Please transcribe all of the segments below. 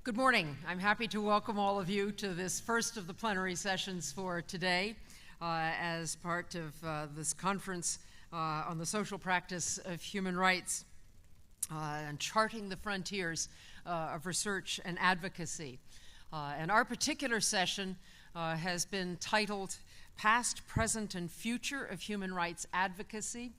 Good morning. I'm happy to welcome all of you to this first of the plenary sessions for today as part of this conference on the social practice of human rights and charting the frontiers of research and advocacy. And our particular session has been titled Past, Present, and Future of Human Rights Advocacy.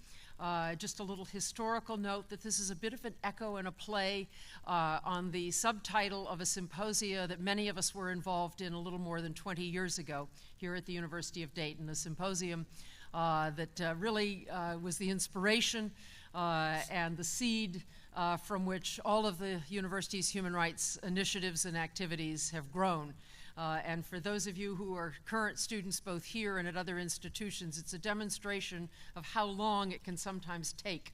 Just a little historical note that this is a bit of an echo and a play on the subtitle of a symposia that many of us were involved in a little more than 20 years ago here at the University of Dayton, a symposium that really was the inspiration and the seed from which all of the university's human rights initiatives and activities have grown. And for those of you who are current students both here and at other institutions, it's a demonstration of how long it can sometimes take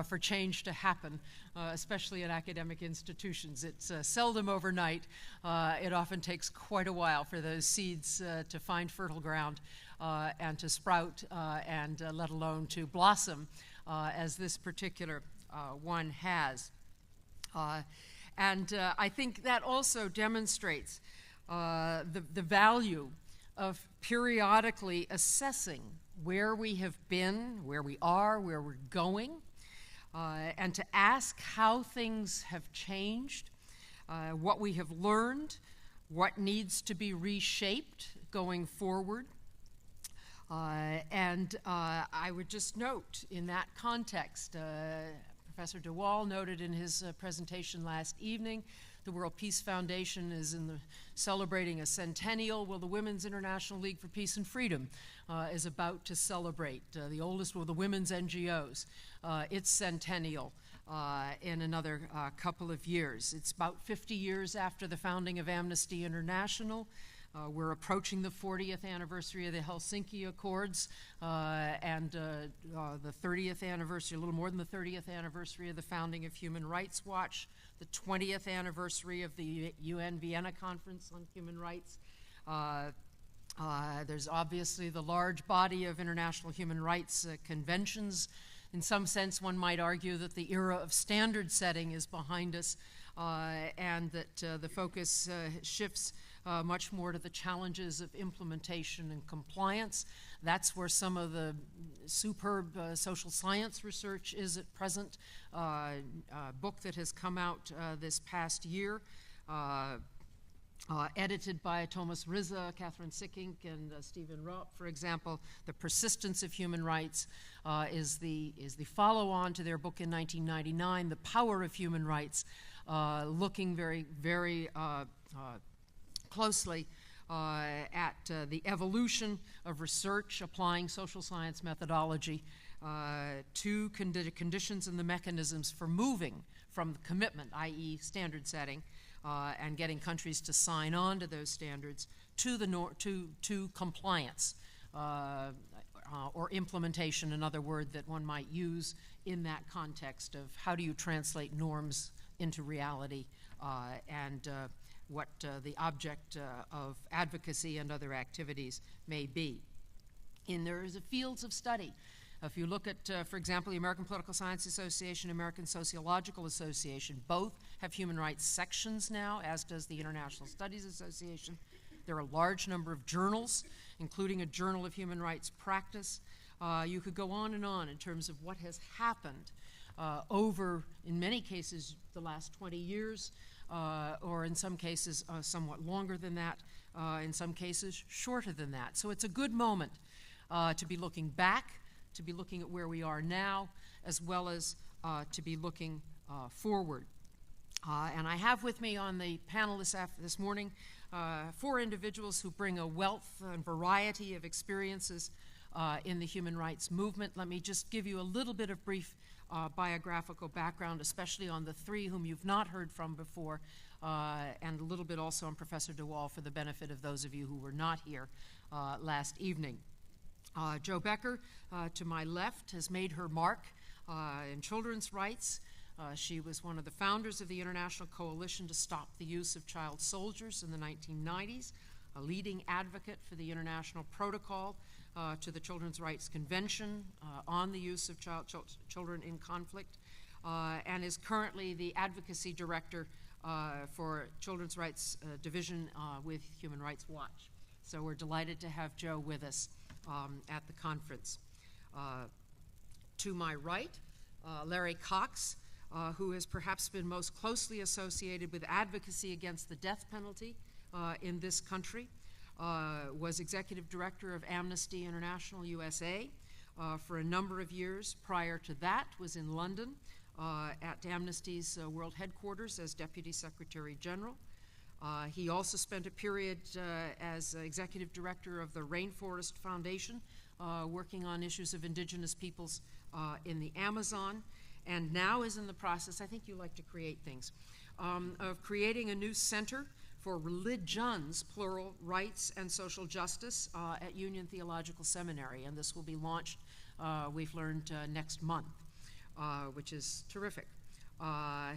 for change to happen, especially at academic institutions. It's seldom overnight. It often takes quite a while for those seeds to find fertile ground and to sprout and let alone to blossom as this particular one has. And I think that also demonstrates the value of periodically assessing where we have been, where we are, where we're going, and to ask how things have changed, what we have learned, what needs to be reshaped going forward. And I would just note in that context, Professor de Waal noted in his presentation last evening, the World Peace Foundation is celebrating a centennial. Well, the Women's International League for Peace and Freedom is about to celebrate, the oldest of the women's NGOs, its centennial in another couple of years. It's about 50 years after the founding of Amnesty International. We're approaching the 40th anniversary of the Helsinki Accords and the 30th anniversary, a little more than the 30th anniversary of the founding of Human Rights Watch, the 20th anniversary of the UN Vienna Conference on Human Rights. There's obviously the large body of international human rights conventions. In some sense, one might argue that the era of standard setting is behind us and that the focus shifts much more to the challenges of implementation and compliance. That's where some of the superb social science research is at present. A book that has come out this past year, edited by Thomas Rizza, Catherine Sickink, and Stephen Ropp, for example. The Persistence of Human Rights is the follow-on to their book in 1999, The Power of Human Rights, looking very, very closely at the evolution of research applying social science methodology to conditions and the mechanisms for moving from commitment, i.e. standard setting, and getting countries to sign on to those standards to compliance or implementation, another word that one might use in that context of how do you translate norms into reality and what the object of advocacy and other activities may be. And there is fields of study. If you look at, for example, the American Political Science Association, American Sociological Association, both have human rights sections now, as does the International Studies Association. There are a large number of journals, including a Journal of Human Rights Practice. You could go on in terms of what has happened over, in many cases, the last 20 years, or in some cases somewhat longer than that, in some cases shorter than that. So it's a good moment to be looking back, to be looking at where we are now, as well as to be looking forward. And I have with me on the panel this morning 4 individuals who bring a wealth and variety of experiences in the human rights movement. Let me just give you a little bit of brief biographical background, especially on the 3 whom you've not heard from before, and a little bit also on Professor de Waal for the benefit of those of you who were not here last evening. Jo Becker, to my left, has made her mark in children's rights. She was one of the founders of the International Coalition to Stop the Use of Child Soldiers in the 1990s, a leading advocate for the International Protocol to the Children's Rights Convention on the use of children in conflict, and is currently the Advocacy Director for Children's Rights Division with Human Rights Watch. So we're delighted to have Joe with us at the conference. To my right, Larry Cox, who has perhaps been most closely associated with advocacy against the death penalty in this country, was Executive Director of Amnesty International USA for a number of years. Prior to that, was in London at Amnesty's World Headquarters as Deputy Secretary General. He also spent a period as Executive Director of the Rainforest Foundation, working on issues of indigenous peoples in the Amazon, and now is in the process, I think you like to create things, of creating a new center for religions, plural, rights and social justice at Union Theological Seminary, and this will be launched, we've learned, next month, which is terrific.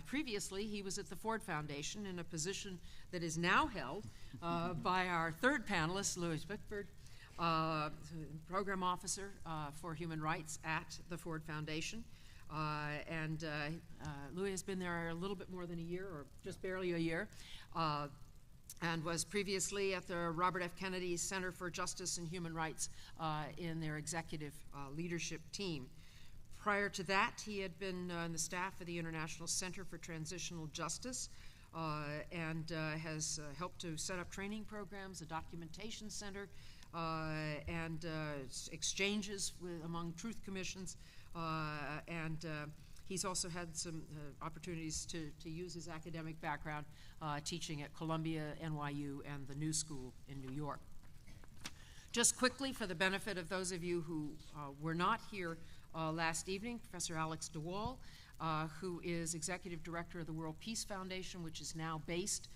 Previously, he was at the Ford Foundation in a position that is now held by our third panelist, Bickford, Program Officer for Human Rights at the Ford Foundation. Louis has been there a little bit more than a year, or just barely a year, and was previously at the Robert F. Kennedy Center for Justice and Human Rights in their executive leadership team. Prior to that, he had been on the staff of the International Center for Transitional Justice and has helped to set up training programs, a documentation center, and exchanges among truth commissions, and he's also had some opportunities to use his academic background teaching at Columbia, NYU, and the New School in New York. Just quickly, for the benefit of those of you who were not here last evening, Professor Alex de Waal, who is Executive Director of the World Peace Foundation, which is now based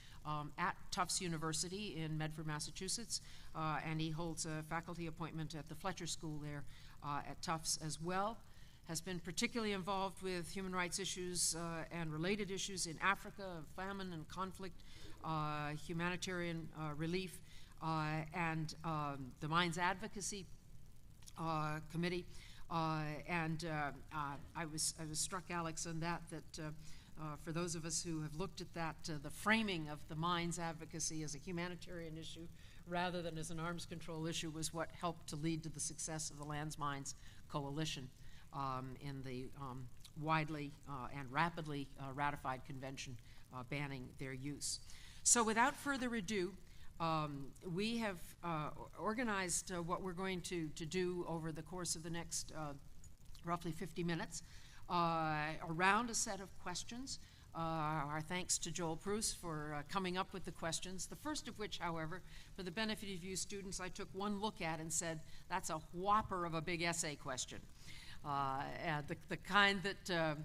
at Tufts University in Medford, Massachusetts, and he holds a faculty appointment at the Fletcher School there at Tufts as well. Has been particularly involved with human rights issues and related issues in Africa, famine and conflict, humanitarian relief, and the Mines Advocacy Committee. I was struck, Alex, on that for those of us who have looked at that, the framing of the mines advocacy as a humanitarian issue rather than as an arms control issue was what helped to lead to the success of the Lands Mines Coalition in the widely and rapidly ratified convention banning their use. So without further ado, we have organized what we're going to do over the course of the next roughly 50 minutes around a set of questions. Our thanks to Joel Bruce for coming up with the questions, the first of which, however, for the benefit of you students, I took one look at and said, that's a whopper of a big essay question. And the kind that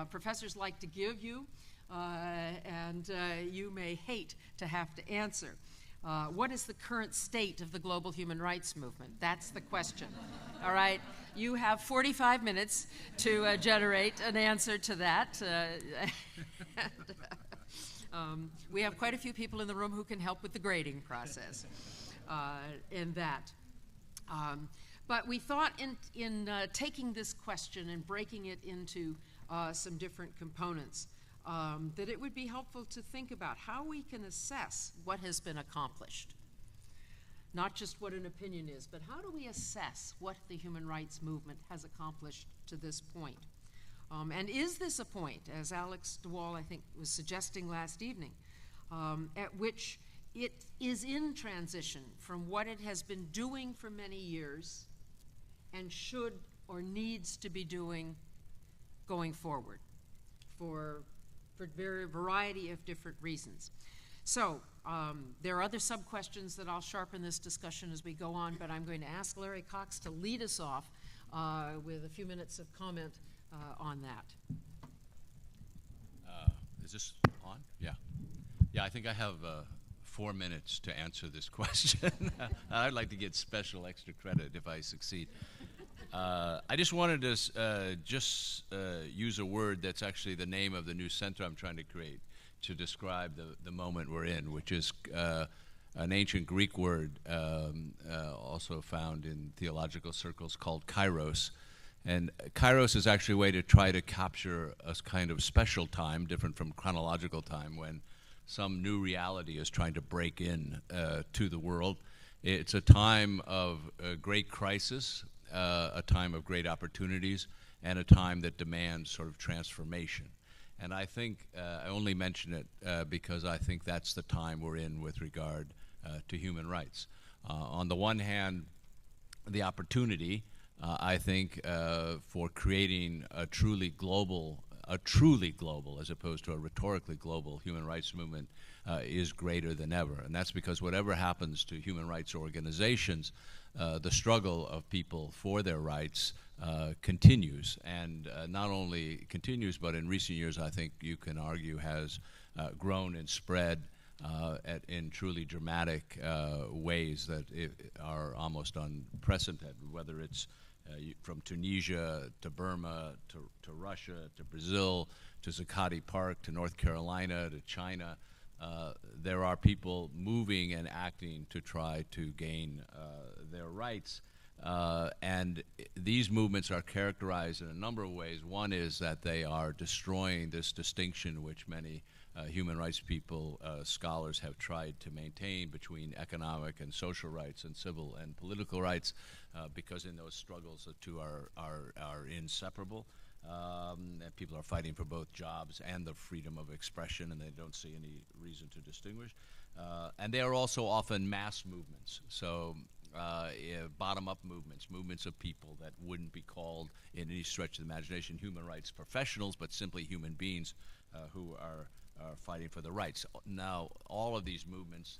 professors like to give you, and you may hate to have to answer. What is the current state of the global human rights movement? That's the question. All right? You have 45 minutes to generate an answer to that. We have quite a few people in the room who can help with the grading process in that. But we thought in taking this question and breaking it into some different components, that it would be helpful to think about how we can assess what has been accomplished. Not just what an opinion is, but how do we assess what the human rights movement has accomplished to this point? And is this a point, as Alex de Waal, I think, was suggesting last evening, at which it is in transition from what it has been doing for many years and should or needs to be doing going forward for a variety of different reasons. So there are other sub-questions that I'll sharpen this discussion as we go on, but I'm going to ask Larry Cox to lead us off with a few minutes of comment on that. Is this on? Yeah. Yeah, I think I have 4 minutes to answer this question. I'd like to get special extra credit if I succeed. I just wanted to use a word that's actually the name of the new center I'm trying to create to describe the moment we're in, which is an ancient Greek word also found in theological circles called Kairos. And Kairos is actually a way to try to capture a kind of special time, different from chronological time, when some new reality is trying to break in to the world. It's a time of great crisis, a time of great opportunities, and a time that demands sort of transformation. And I think, I only mention it because I think that's the time we're in with regard to human rights. On the one hand, the opportunity, I think, for creating a truly global, as opposed to a rhetorically global human rights movement is greater than ever. And that's because whatever happens to human rights organizations, the struggle of people for their rights continues. And not only continues, but in recent years, I think you can argue has grown and spread in truly dramatic ways that are almost unprecedented, whether it's from Tunisia to Burma to Russia to Brazil to Zuccotti Park to North Carolina to China. There are people moving and acting to try to gain their rights. And these movements are characterized in a number of ways. One is that they are destroying this distinction which many human rights people, scholars have tried to maintain between economic and social rights and civil and political rights, because in those struggles the two are inseparable. And people are fighting for both jobs and the freedom of expression, and they don't see any reason to distinguish. And they are also often mass movements. So bottom-up movements of people that wouldn't be called in any stretch of the imagination human rights professionals, but simply human beings who are fighting for the rights. Now, all of these movements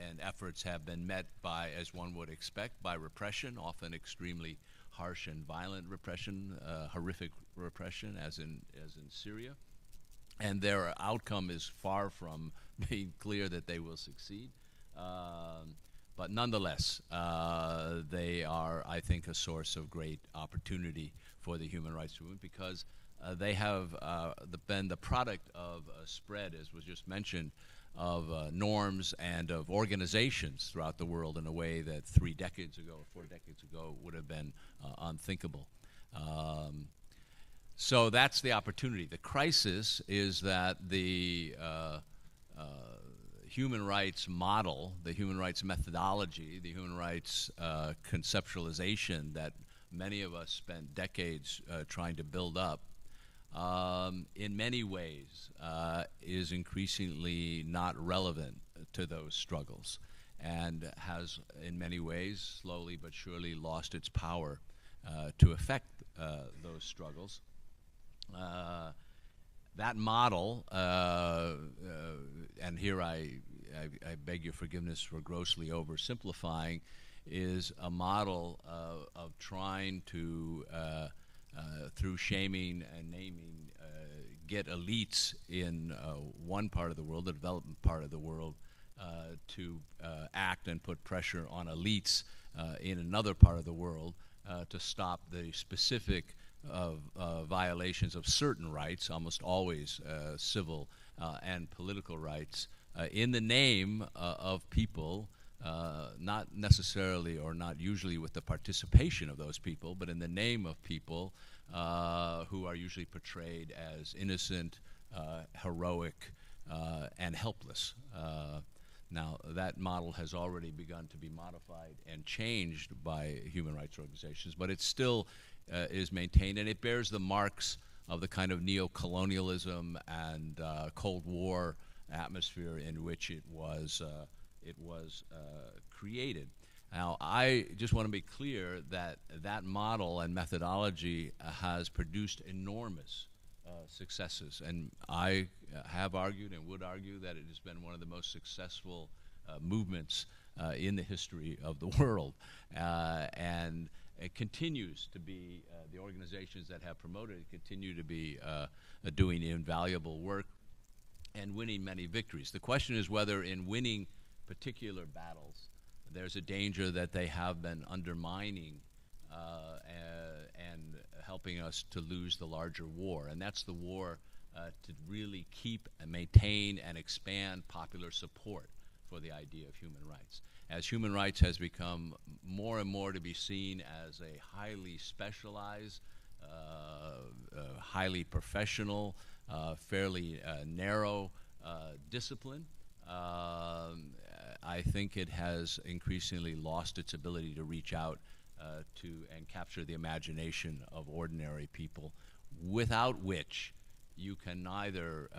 and efforts have been met by, as one would expect, by repression, often extremely harsh and violent repression, horrific repression, as in Syria. And their outcome is far from being clear that they will succeed. But nonetheless, they are, I think, a source of great opportunity for the human rights movement, because they have been the product of a spread, as was just mentioned, of norms and of organizations throughout the world in a way that 3 decades ago or 4 decades ago would have been unthinkable. So that's the opportunity. The crisis is that the human rights model, the human rights methodology, the human rights conceptualization that many of us spent decades trying to build up, in many ways is increasingly not relevant to those struggles, and has in many ways slowly but surely lost its power to affect those struggles. That model, and here I beg your forgiveness for grossly oversimplifying, is a model of trying to through shaming and naming, get elites in one part of the world, the development part of the world, to act and put pressure on elites in another part of the world to stop the specific violations of certain rights, almost always civil and political rights, in the name of people, not necessarily or not usually with the participation of those people, but in the name of people who are usually portrayed as innocent, heroic, and helpless. Now, that model has already begun to be modified and changed by human rights organizations, but it still is maintained, and it bears the marks of the kind of neo-colonialism and Cold War atmosphere in which it was created. Now, I just want to be clear that that model and methodology has produced enormous successes, and I have argued and would argue that it has been one of the most successful movements in the history of the world, and it continues to be, the organizations that have promoted it continue to be doing invaluable work and winning many victories. The question is whether in winning particular battles there's a danger that they have been undermining and helping us to lose the larger war, and that's the war to really keep and maintain and expand popular support for the idea of human rights. As human rights has become more and more to be seen as a highly specialized, highly professional, fairly narrow discipline, I think it has increasingly lost its ability to reach out to and capture the imagination of ordinary people, without which you can neither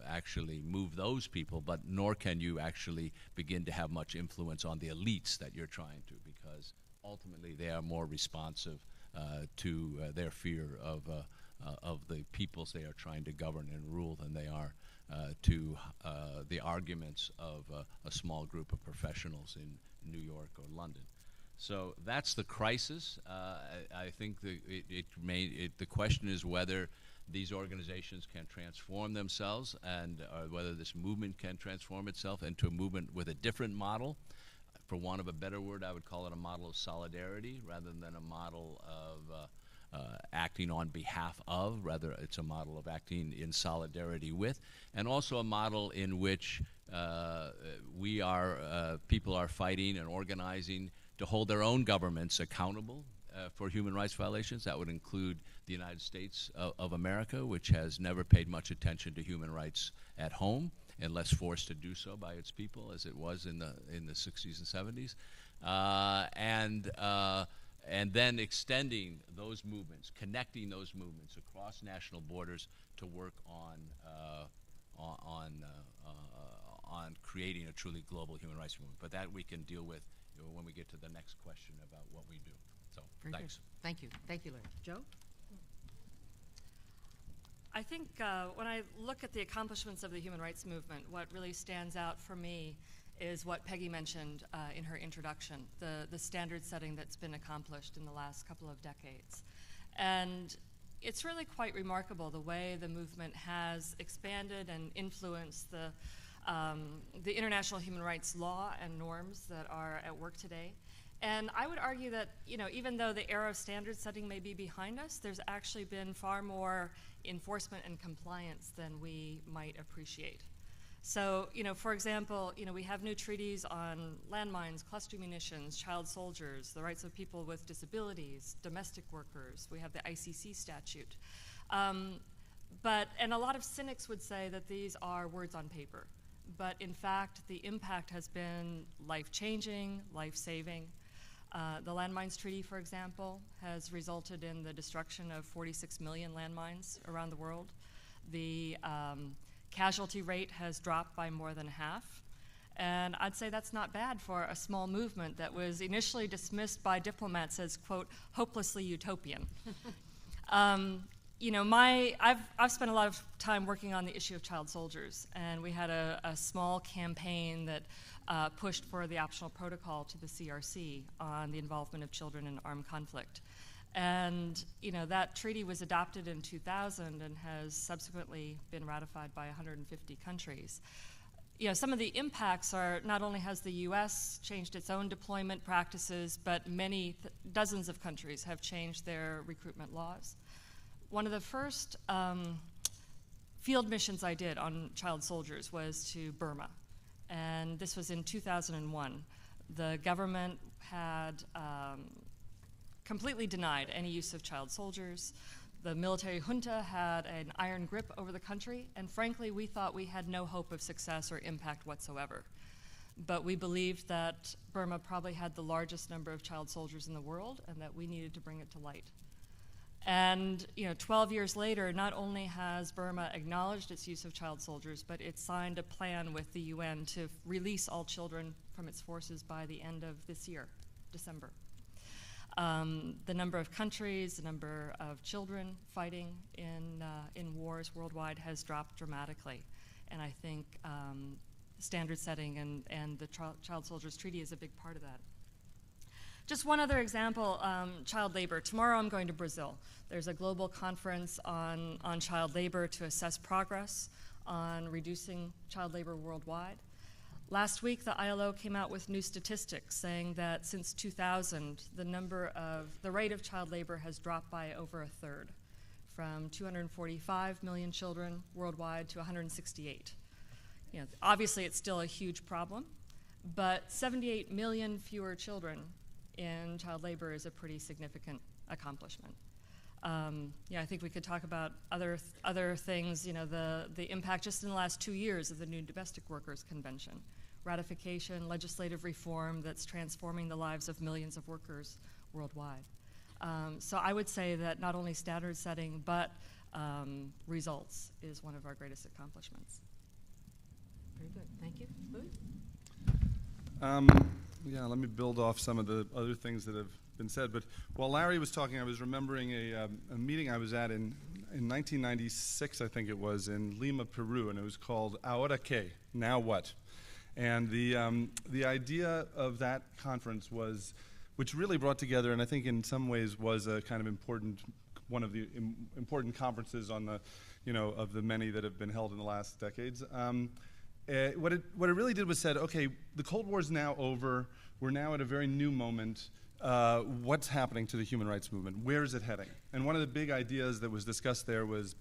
actually move those people, but nor can you actually begin to have much influence on the elites that you're trying to, because ultimately they are more responsive to their fear of the peoples they are trying to govern and rule than they are to the arguments of a small group of professionals in New York or London. So that's the crisis. I think the question is whether these organizations can transform themselves, and whether this movement can transform itself into a movement with a different model. For want of a better word, I would call it a model of solidarity rather than a model of acting on behalf of. Rather, it's a model of acting in solidarity with, and also a model in which people are fighting and organizing to hold their own governments accountable for human rights violations. That would include the United States of America, which has never paid much attention to human rights at home, unless forced to do so by its people, as it was in the 60s and 70s, and then extending those movements, connecting those movements across national borders to work on creating a truly global human rights movement. But that we can deal with when we get to the next question about what we do. So, Very thanks. Good. Thank you. Thank you, Larry. Joe? I think when I look at the accomplishments of the human rights movement, what really stands out for me is what Peggy mentioned in her introduction, the standard setting that's been accomplished in the last couple of decades. And it's really quite remarkable the way the movement has expanded and influenced the international human rights law and norms that are at work today. And I would argue that, even though the era of standard setting may be behind us, there's actually been far more enforcement and compliance than we might appreciate. So, for example, we have new treaties on landmines, cluster munitions, child soldiers, the rights of people with disabilities, domestic workers. We have the ICC statute. And a lot of cynics would say that these are words on paper. But in fact, the impact has been life-changing, life-saving. The Landmines Treaty, for example, has resulted in the destruction of 46 million landmines around the world. The casualty rate has dropped by more than half. And I'd say that's not bad for a small movement that was initially dismissed by diplomats as, quote, hopelessly utopian. I've spent a lot of time working on the issue of child soldiers, and we had a small campaign that pushed for the optional protocol to the CRC on the involvement of children in armed conflict. And that treaty was adopted in 2000 and has subsequently been ratified by 150 countries. Some of the impacts are not only has the US changed its own deployment practices, but dozens of countries have changed their recruitment laws. One of the first field missions I did on child soldiers was to Burma, and this was in 2001. The government had completely denied any use of child soldiers. The military junta had an iron grip over the country, and frankly, we thought we had no hope of success or impact whatsoever. But we believed that Burma probably had the largest number of child soldiers in the world, and that we needed to bring it to light. And 12 years later, not only has Burma acknowledged its use of child soldiers, but it signed a plan with the UN to release all children from its forces by the end of this year, December. The number of countries, the number of children fighting in wars worldwide has dropped dramatically. And I think standard setting and the Child Soldiers Treaty is a big part of that. Just one other example, child labor. Tomorrow I'm going to Brazil. There's a global conference on child labor to assess progress on reducing child labor worldwide. Last week, the ILO came out with new statistics saying that since 2000, the rate of child labor has dropped by over a third, from 245 million children worldwide to 168. obviously it's still a huge problem, but 78 million fewer children in child labor is a pretty significant accomplishment. I think we could talk about other things, the impact just in the last 2 years of the new Domestic Workers Convention, ratification, legislative reform that's transforming the lives of millions of workers worldwide. So I would say that not only standard setting, but results is one of our greatest accomplishments. Very good. Thank you. Louis? Let me build off some of the other things that have been said. But while Larry was talking, I was remembering a meeting I was at in 1996, I think it was, in Lima, Peru, and it was called Ahora qué? Now what? And the idea of that conference was, which really brought together, and I think in some ways was a kind of one of the important conferences on the, of the many that have been held in the last decades. What it really did was said, okay, the Cold War is now over. We're now at a very new moment. What's happening to the human rights movement? Where is it heading? And one of the big ideas that was discussed there was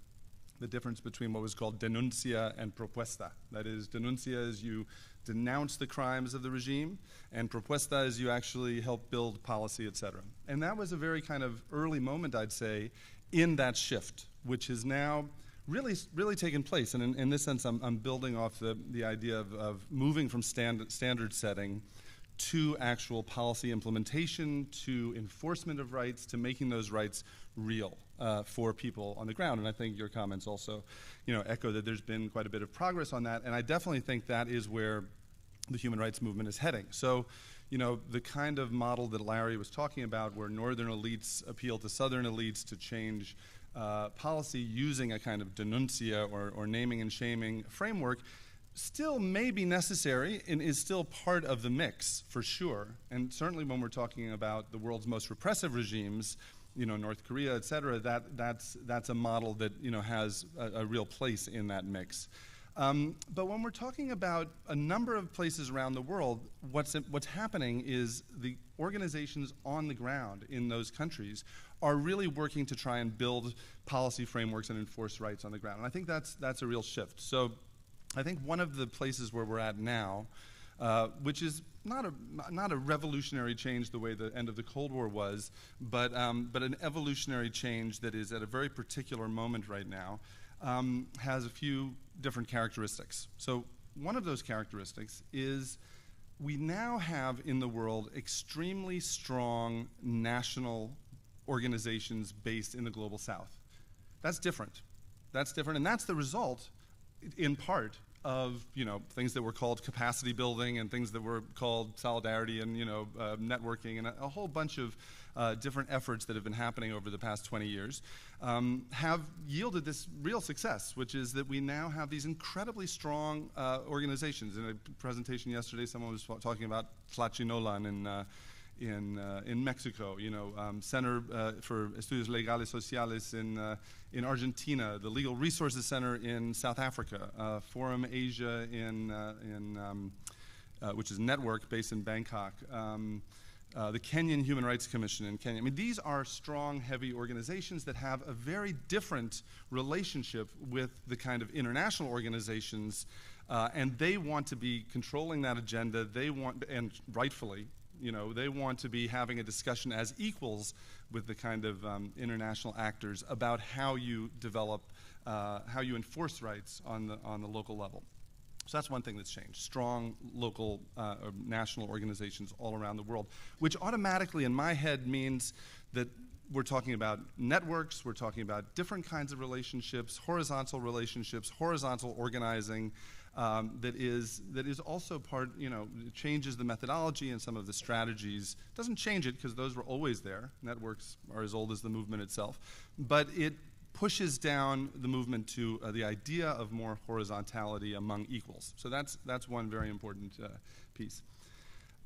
the difference between what was called denuncia and propuesta. That is, denuncia is you denounce the crimes of the regime, and propuesta is you actually help build policy, et cetera. And that was a very kind of early moment, I'd say, in that shift, which is now really taken place. And in this sense, I'm building off the idea of moving from standard setting to actual policy implementation, to enforcement of rights, to making those rights real for people on the ground. And I think your comments also, echo that there's been quite a bit of progress on that. And I definitely think that is where the human rights movement is heading. So, the kind of model that Larry was talking about, where northern elites appeal to southern elites to change policy using a kind of denuncia or naming and shaming framework, still may be necessary and is still part of the mix, for sure. And certainly when we're talking about the world's most repressive regimes, North Korea, et cetera, that's a model that, has a real place in that mix. But when we're talking about a number of places around the world, what's happening is the organizations on the ground in those countries are really working to try and build policy frameworks and enforce rights on the ground. And I think that's a real shift. So I think one of the places where we're at now, which is not a revolutionary change the way the end of the Cold War was, but an evolutionary change that is at a very particular moment right now, has a few different characteristics. So one of those characteristics is we now have in the world extremely strong national organizations based in the global south. That's different. And that's the result, in part, of things that were called capacity building and things that were called solidarity and networking and a whole bunch of different efforts that have been happening over the past 20 years have yielded this real success, which is that we now have these incredibly strong organizations. In a presentation yesterday, someone was talking about Tlachinolan in Mexico, Center for Estudios Legales Sociales in Argentina, the Legal Resources Center in South Africa, Forum Asia which is a network based in Bangkok, the Kenyan Human Rights Commission in Kenya. I mean, these are strong, heavy organizations that have a very different relationship with the kind of international organizations, and they want to be controlling that agenda. They want, and rightfully, they want to be having a discussion as equals with the kind of international actors about how you develop, how you enforce rights on the local level. So that's one thing that's changed. Strong local or national organizations all around the world, which automatically in my head means that we're talking about networks, we're talking about different kinds of relationships, horizontal organizing, that is also part, it changes the methodology and some of the strategies. Doesn't change it because those were always there. Networks are as old as the movement itself. But it pushes down the movement to the idea of more horizontality among equals. So that's one very important piece.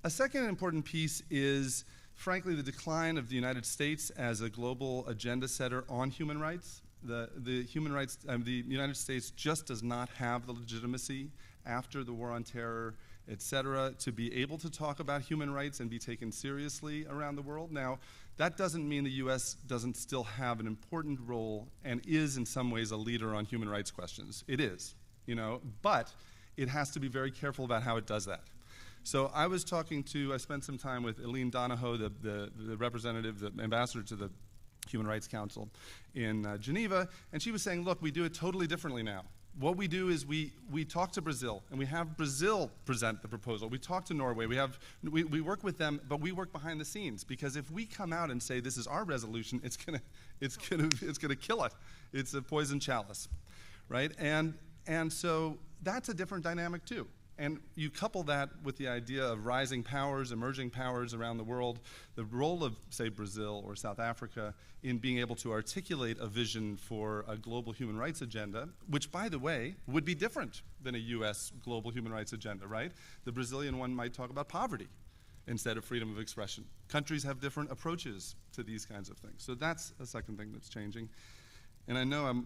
A second important piece is, frankly, the decline of the United States as a global agenda setter on human rights. The United States just does not have the legitimacy after the war on terror, et cetera, to be able to talk about human rights and be taken seriously around the world. Now, that doesn't mean the U.S. doesn't still have an important role and is in some ways a leader on human rights questions. It is, but it has to be very careful about how it does that. So I spent some time with Eileen Donahoe, the representative, the ambassador to the Human Rights Council in Geneva, and she was saying, look, we do it totally differently now. What we do is we talk to Brazil, and we have Brazil present the proposal. We talk to Norway. We work with them, but we work behind the scenes, because if we come out and say this is our resolution, it's gonna kill it. It's a poison chalice, right? And so that's a different dynamic too. And you couple that with the idea of rising powers, emerging powers around the world, the role of, say, Brazil or South Africa in being able to articulate a vision for a global human rights agenda, which, by the way, would be different than a US global human rights agenda, right? The Brazilian one might talk about poverty instead of freedom of expression. Countries have different approaches to these kinds of things. So that's a second thing that's changing. And I know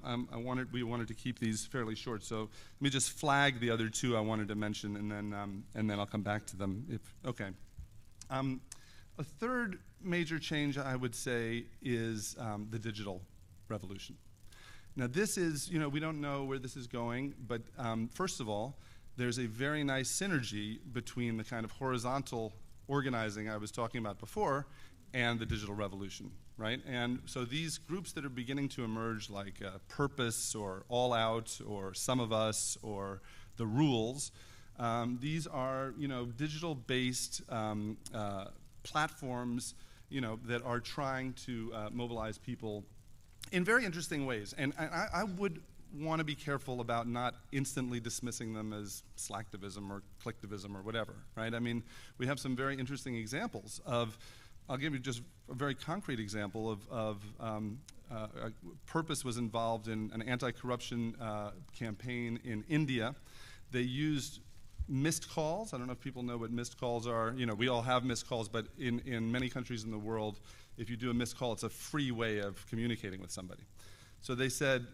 we wanted to keep these fairly short, so let me just flag the other two I wanted to mention, and then I'll come back to them. Okay. A third major change I would say is the digital revolution. Now this is, we don't know where this is going, but first of all, there's a very nice synergy between the kind of horizontal organizing I was talking about before and the digital revolution, right? And so these groups that are beginning to emerge, like Purpose or All Out or Some of Us or The Rules, these are digital-based platforms that are trying to mobilize people in very interesting ways. And I would want to be careful about not instantly dismissing them as slacktivism or clicktivism or whatever, right? I mean, we have some very interesting examples of, I'll give you just a very concrete example of Purpose was involved in an anti-corruption campaign in India. They used missed calls. I don't know if people know what missed calls are. We all have missed calls, but in many countries in the world, if you do a missed call, it's a free way of communicating with somebody. So they said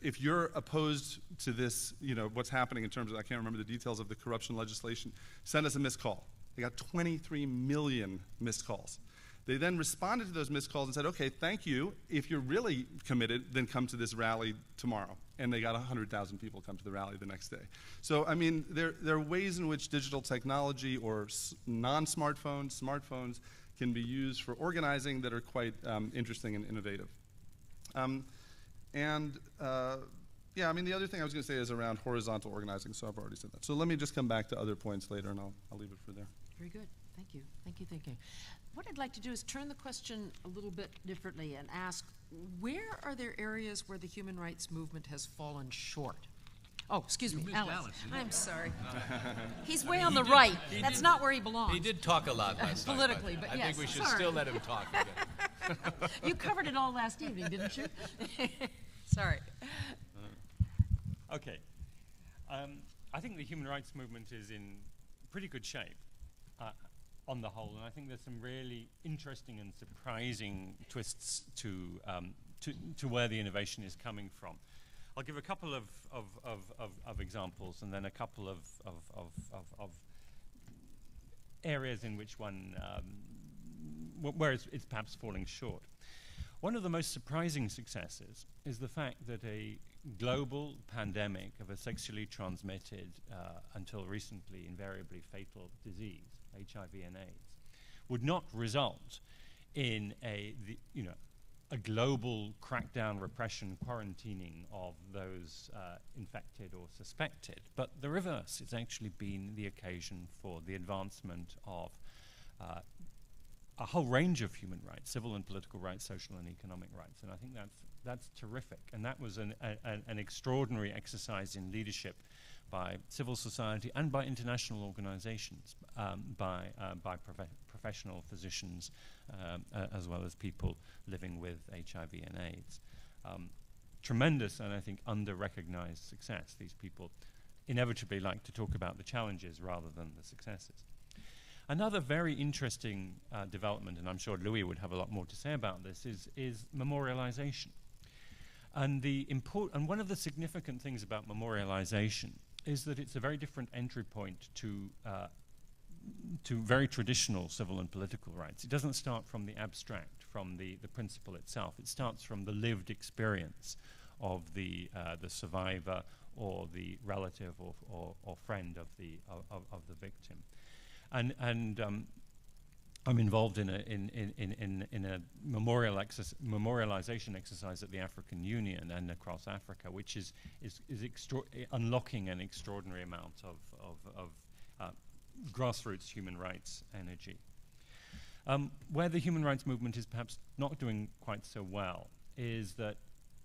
if you're opposed to this, what's happening in terms of, I can't remember the details of the corruption legislation, send us a missed call. They got 23 million missed calls. They then responded to those missed calls and said, okay, thank you. If you're really committed, then come to this rally tomorrow. And they got 100,000 people come to the rally the next day. So, I mean, there are ways in which digital technology or non-smartphones, smartphones, can be used for organizing that are quite interesting and innovative. Yeah, I mean, the other thing I was going to say is around horizontal organizing, so I've already said that. So let me just come back to other points later, and I'll leave it for there. Very good. Thank you. Thank you. Thank you. What I'd like to do is turn the question a little bit differently and ask, where are there areas where the human rights movement has fallen short? Oh, excuse me, Alex. I'm sorry. He's way on the right. That's not where he belongs. He did talk a lot last night. Politically, but I yes. think we should still let him talk again. You covered it all last evening, didn't you? Sorry. Okay. I think the human rights movement is in pretty good shape on the whole, and I think there's some really interesting and surprising twists to where the innovation is coming from. I'll give a couple of examples, and then a couple of areas in which one where it's perhaps falling short. One of the most surprising successes is the fact that a global pandemic of a sexually transmitted, until recently invariably fatal disease, HIV and AIDS, would not result in a global crackdown, repression, quarantining of those infected or suspected. But the reverse has actually been the occasion for the advancement of a whole range of human rights, civil and political rights, social and economic rights. And I think that's terrific. And that was an extraordinary exercise in leadership by civil society and by international organizations, by professional physicians, as well as people living with HIV and AIDS. Tremendous and I think under-recognized success. These people inevitably like to talk about the challenges rather than the successes. Another very interesting development, and I'm sure Louis would have a lot more to say about this, is memorialization. And one of the significant things about memorialization is that it's a very different entry point to very traditional civil and political rights. It doesn't start from the abstract, from the principle itself. It starts from the lived experience of the survivor or the relative or friend of the victim. And I'm involved in a memorialization exercise at the African Union and across Africa, which is unlocking an extraordinary amount of grassroots human rights energy. Where the human rights movement is perhaps not doing quite so well is that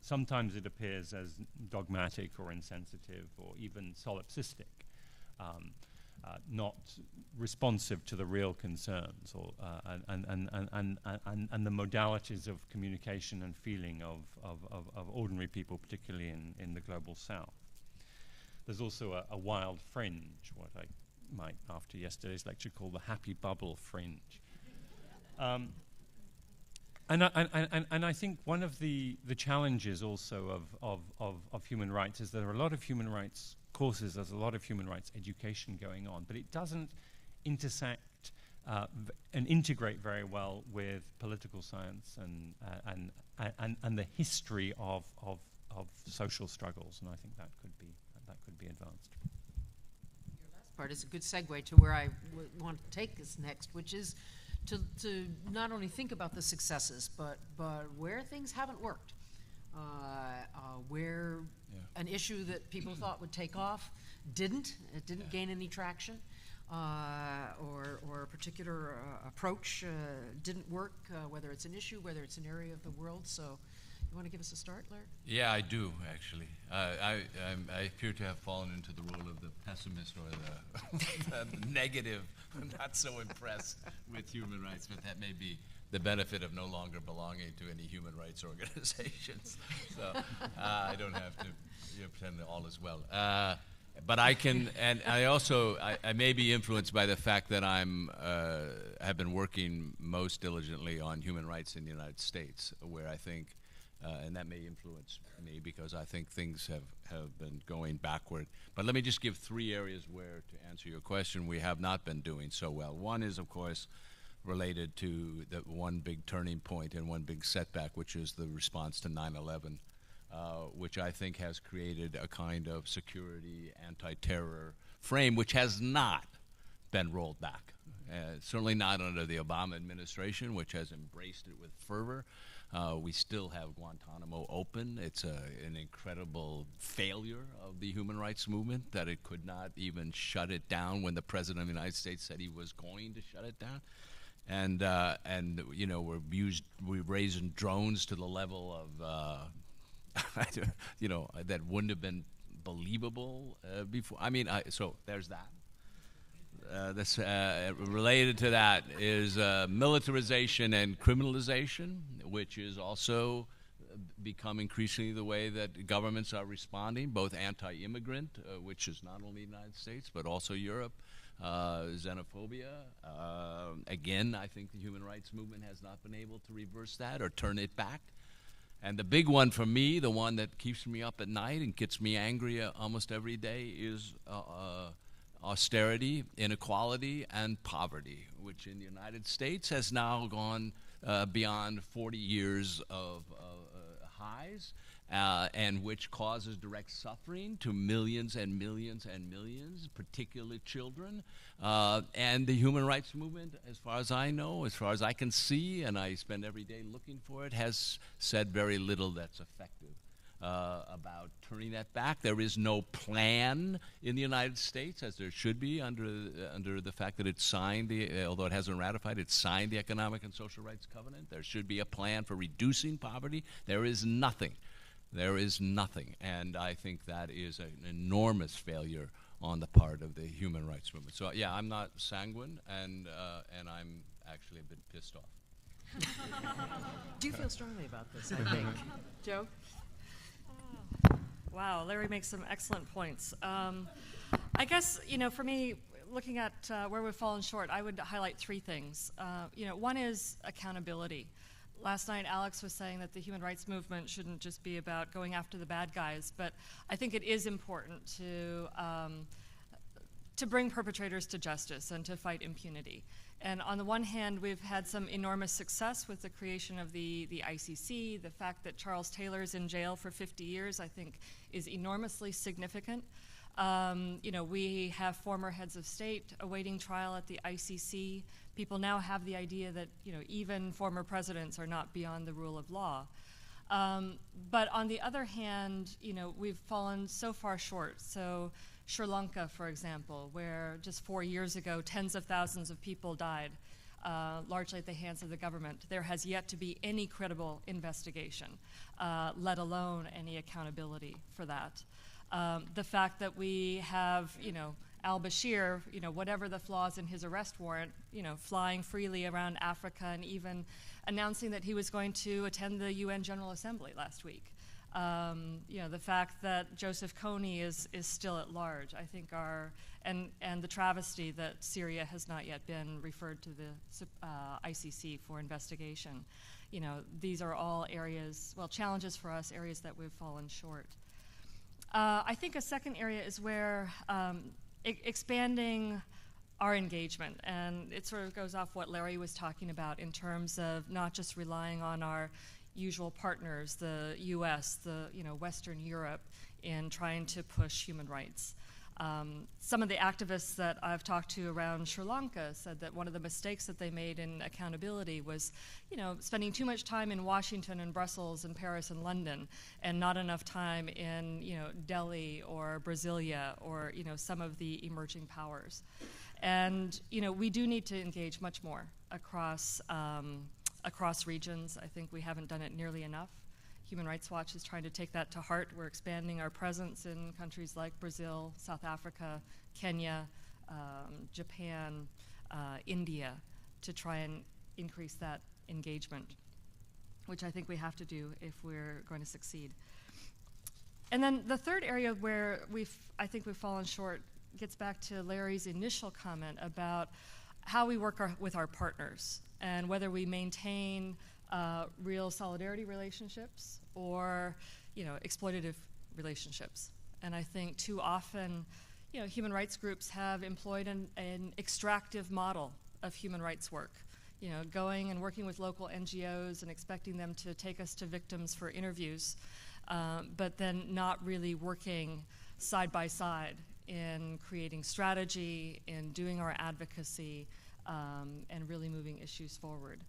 sometimes it appears as dogmatic or insensitive or even solipsistic, not responsive to the real concerns or and the modalities of communication and feeling of ordinary people, particularly in the global south. There's also a wild fringe, what I might, after yesterday's lecture, call the happy bubble fringe. And I think one of the challenges also of human rights is there are a lot of human rights courses, there's a lot of human rights education going on, but it doesn't intersect and integrate very well with political science and the history of social struggles, and I think that could be advanced. Your last part is a good segue to where I want to take this next, which is to not only think about the successes, but where things haven't worked, where an issue that people thought would take off didn't gain any traction, or a particular approach didn't work, whether it's an issue, whether it's an area of the world. So you want to give us a start, Larry? Yeah, I do, actually. I appear to have fallen into the role of the pessimist or the negative. I'm not so impressed with human rights, but that may be the benefit of no longer belonging to any human rights organizations. So I don't have to pretend that all is well. But I can, and I also, I may be influenced by the fact that have been working most diligently on human rights in the United States, where I think, and that may influence me because I think things have been going backward. But let me just give 3 areas where, to answer your question, we have not been doing so well. One is, of course, related to the one big turning point and one big setback, which is the response to 9/11, which I think has created a kind of security, anti-terror frame, which has not been rolled back. Certainly not under the Obama administration, which has embraced it with fervor. We still have Guantanamo open. It's an incredible failure of the human rights movement that it could not even shut it down when the President of the United States said he was going to shut it down. And we're raising drones to the level of that wouldn't have been believable before. I mean, so there's that. That's related to that is militarization and criminalization, which is also become increasingly the way that governments are responding, both anti-immigrant, which is not only the United States, but also Europe, xenophobia. Again, I think the human rights movement has not been able to reverse that or turn it back. And the big one for me, the one that keeps me up at night and gets me angry almost every day is austerity, inequality, and poverty, which in the United States has now gone beyond 40 years of highs, and which causes direct suffering to millions and millions and millions, particularly children. And the human rights movement, as far as I know, as far as I can see, and I spend every day looking for it, has said very little that's effective about turning that back. There is no plan in the United States, as there should be under the fact that it's signed, although it hasn't ratified, it's signed the Economic and Social Rights Covenant. There should be a plan for reducing poverty. There is nothing. There is nothing. And I think that is an enormous failure on the part of the human rights movement. So yeah, I'm not sanguine, and I'm actually a bit pissed off. Do you feel strongly about this, I think? Joe? Wow, Larry makes some excellent points. I guess, for me, looking at where we've fallen short, I would highlight 3 things. One is accountability. Last night, Alex was saying that the human rights movement shouldn't just be about going after the bad guys, but I think it is important to bring perpetrators to justice and to fight impunity. And on the one hand, we've had some enormous success with the creation of the ICC. The fact that Charles Taylor is in jail for 50 years, I think, is enormously significant. We have former heads of state awaiting trial at the ICC. People now have the idea that, even former presidents are not beyond the rule of law. But on the other hand, we've fallen so far short. So Sri Lanka, for example, where just 4 years ago, tens of thousands of people died, largely at the hands of the government. There has yet to be any credible investigation, let alone any accountability for that. The fact that we have, al-Bashir, whatever the flaws in his arrest warrant, flying freely around Africa and even announcing that he was going to attend the UN General Assembly last week. The fact that Joseph Kony is still at large, I think and the travesty that Syria has not yet been referred to the ICC for investigation. These are all areas, challenges for us, areas that we've fallen short. I think a second area is where expanding our engagement, and it sort of goes off what Larry was talking about in terms of not just relying on our usual partners, the US, Western Europe, in trying to push human rights. Some of the activists that I've talked to around Sri Lanka said that one of the mistakes that they made in accountability was, spending too much time in Washington and Brussels and Paris and London, and not enough time in, Delhi or Brasilia or, some of the emerging powers. And, we do need to engage much more across regions. I think we haven't done it nearly enough. Human Rights Watch is trying to take that to heart. We're expanding our presence in countries like Brazil, South Africa, Kenya, Japan, India, to try and increase that engagement, which I think we have to do if we're going to succeed. And then the third area where I think we've fallen short gets back to Larry's initial comment about how we work with our partners and whether we maintain real solidarity relationships or, exploitative relationships. And I think too often, human rights groups have employed an extractive model of human rights work. Going and working with local NGOs and expecting them to take us to victims for interviews, but then not really working side by side in creating strategy, in doing our advocacy, and really moving issues forward.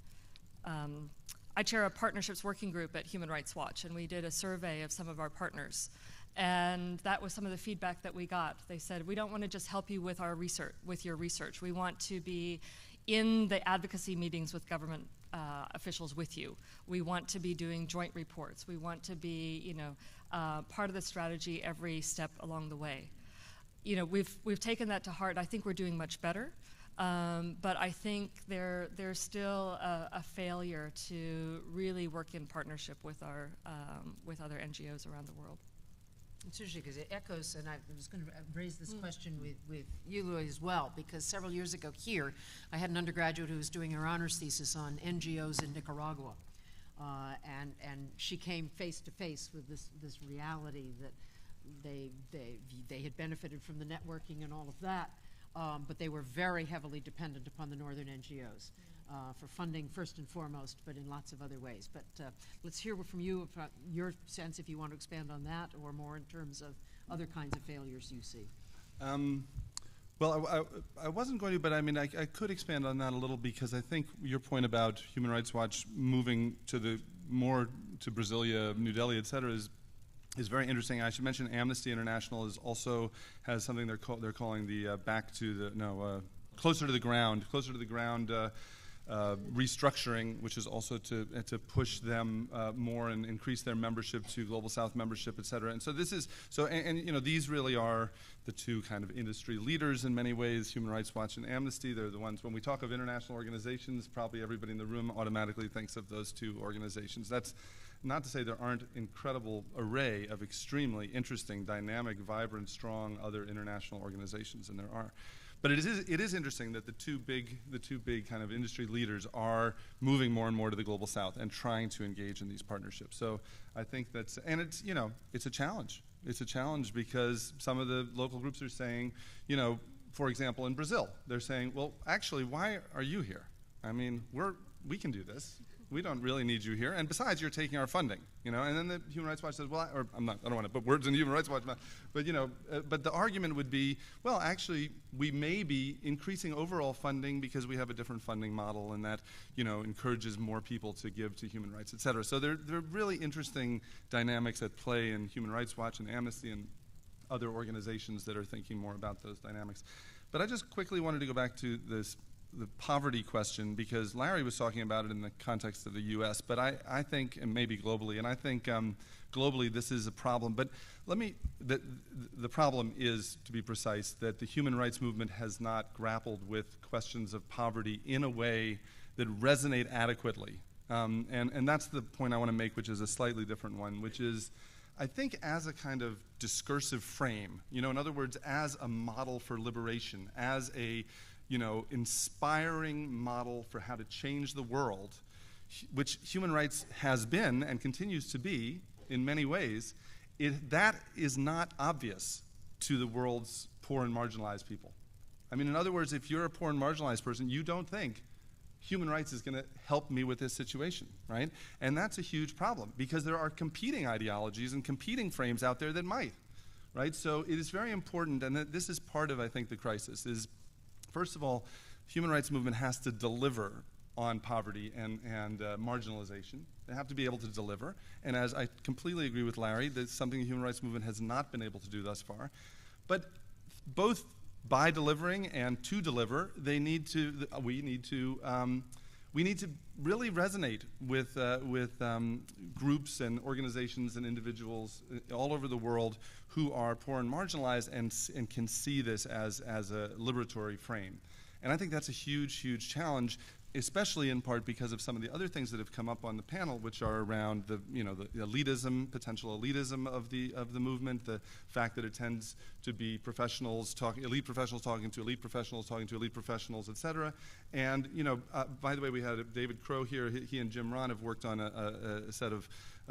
I chair a partnerships working group at Human Rights Watch, and we did a survey of some of our partners. And that was some of the feedback that we got. They said, we don't want to just help you with your research. We want to be in the advocacy meetings with government officials with you. We want to be doing joint reports. We want to be, part of the strategy every step along the way. We've taken that to heart. I think we're doing much better. But I think there's still a failure to really work in partnership with with other NGOs around the world. It's interesting because it echoes, and I was going to raise this question with you, Louis, as well, because several years ago here, I had an undergraduate who was doing her honors thesis on NGOs in Nicaragua, and she came face to face with this reality that they had benefited from the networking and all of that. But they were very heavily dependent upon the northern NGOs for funding first and foremost, but in lots of other ways. But let's hear from you about your sense, if you want to expand on that, or more in terms of other kinds of failures you see. Well, I wasn't going to, but I mean, I could expand on that a little, because I think your point about Human Rights Watch moving more to Brasilia, New Delhi, et cetera, is very interesting. I should mention Amnesty International has something they're calling the closer to the ground restructuring, which is also to push them more and increase their membership to Global South membership, et cetera. And so these really are the two kind of industry leaders in many ways, Human Rights Watch and Amnesty. They're the ones, when we talk of international organizations, probably everybody in the room automatically thinks of those two organizations. That's not to say there aren't incredible array of extremely interesting, dynamic, vibrant, strong other international organizations, and there are. But it is interesting that the two big kind of industry leaders are moving more and more to the Global South and trying to engage in these partnerships. So I think it's a challenge. It's a challenge because some of the local groups are saying, for example, in Brazil, they're saying, well, actually, why are you here? I mean, we can do this. We don't really need you here. And besides, you're taking our funding, you know. And then the Human Rights Watch says, well, I don't want to put words in the Human Rights Watch mouth, but, you know, but the argument would be, well, actually, we may be increasing overall funding because we have a different funding model, and that, you know, encourages more people to give to human rights, et cetera. So there are really interesting dynamics at play in Human Rights Watch and Amnesty and other organizations that are thinking more about those dynamics. But I just quickly wanted to go back to the poverty question, because Larry was talking about it in the context of the U.S., but I think, and maybe globally, and I think globally this is a problem. But the problem is, to be precise, that the human rights movement has not grappled with questions of poverty in a way that resonate adequately. And that's the point I want to make, which is a slightly different one, which is, I think, as a kind of discursive frame, you know, in other words, as a model for liberation, as a, you know, inspiring model for how to change the world, which human rights has been and continues to be in many ways, that is not obvious to the world's poor and marginalized people. I mean, in other words, if you're a poor and marginalized person, you don't think human rights is going to help me with this situation, right? And that's a huge problem, because there are competing ideologies and competing frames out there that might, right? So it is very important, and this is part of, I think, the crisis, is first of all, human rights movement has to deliver on poverty and marginalization. They have to be able to deliver. And as I completely agree with Larry, that's something the human rights movement has not been able to do thus far. But both by delivering and to deliver, we need to really resonate with groups and organizations and individuals all over the world who are poor and marginalized and can see this as a liberatory frame. And I think that's a huge, huge challenge, especially in part because of some of the other things that have come up on the panel, which are around the elitism, potential elitism of the movement, the fact that it tends to be elite professionals talking to elite professionals, et cetera. And by the way, we had David Crow here. He and Jim Ron have worked on a set of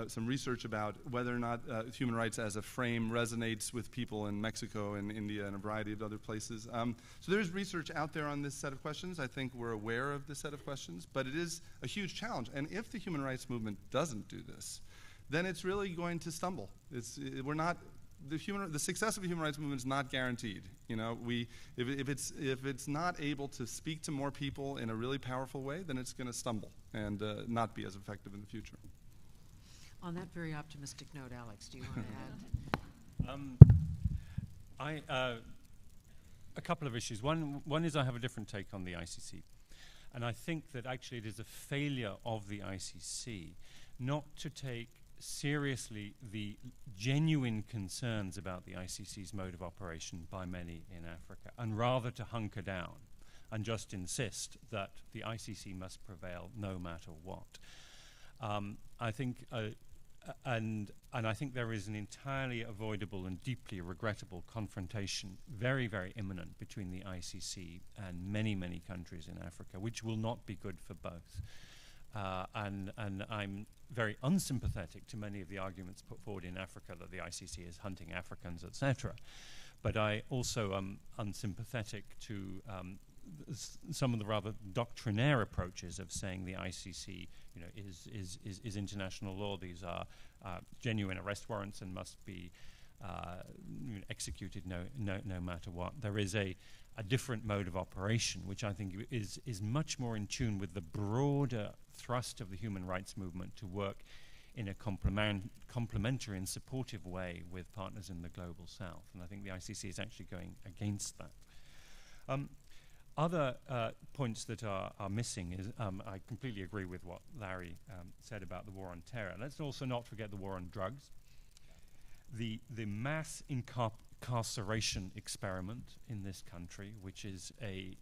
some research about whether or not human rights as a frame resonates with people in Mexico and India and a variety of other places. So there's research out there on this set of questions. I think we're aware of this set of questions, but it is a huge challenge. And if the human rights movement doesn't do this, then it's really going to stumble. The success of the human rights movement is not guaranteed. If it's not able to speak to more people in a really powerful way, then it's going to stumble and not be as effective in the future. On that very optimistic note, Alex, do you want to add? A couple of issues. One is I have a different take on the ICC. And I think that actually it is a failure of the ICC not to take seriously the genuine concerns about the ICC's mode of operation by many in Africa, and rather to hunker down and just insist that the ICC must prevail no matter what. I think, and I think there is an entirely avoidable and deeply regrettable confrontation, very, very imminent, between the ICC and many, many countries in Africa, which will not be good for both. And I'm very unsympathetic to many of the arguments put forward in Africa that the ICC is hunting Africans, etc. But I also am unsympathetic to some of the rather doctrinaire approaches of saying the ICC, is international law. These are genuine arrest warrants and must be executed no matter what. There is a different mode of operation, which I think is much more in tune with the broader thrust of the human rights movement to work in a complementary and supportive way with partners in the global south. And I think the ICC is actually going against that. Other points that are missing is, I completely agree with what Larry said about the war on terror. Let's also not forget the war on drugs. The mass incarceration experiment in this country, which is a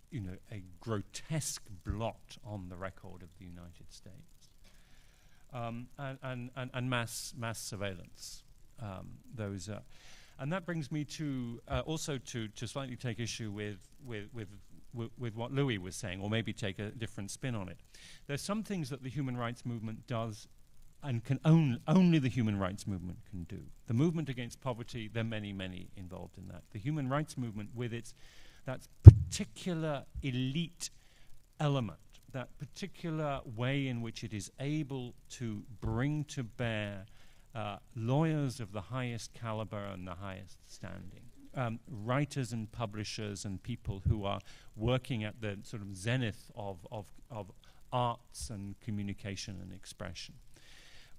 grotesque blot on the record of the United States, and mass surveillance. And that brings me to also to slightly take issue with what Louis was saying, or maybe take a different spin on it. There's some things that the human rights movement does and can only the human rights movement can do. The movement against poverty, there are many, many involved in that. The human rights movement, with its that particular elite element, that particular way in which it is able to bring to bear lawyers of the highest caliber and the highest standing, writers and publishers and people who are working at the sort of zenith of arts and communication and expression.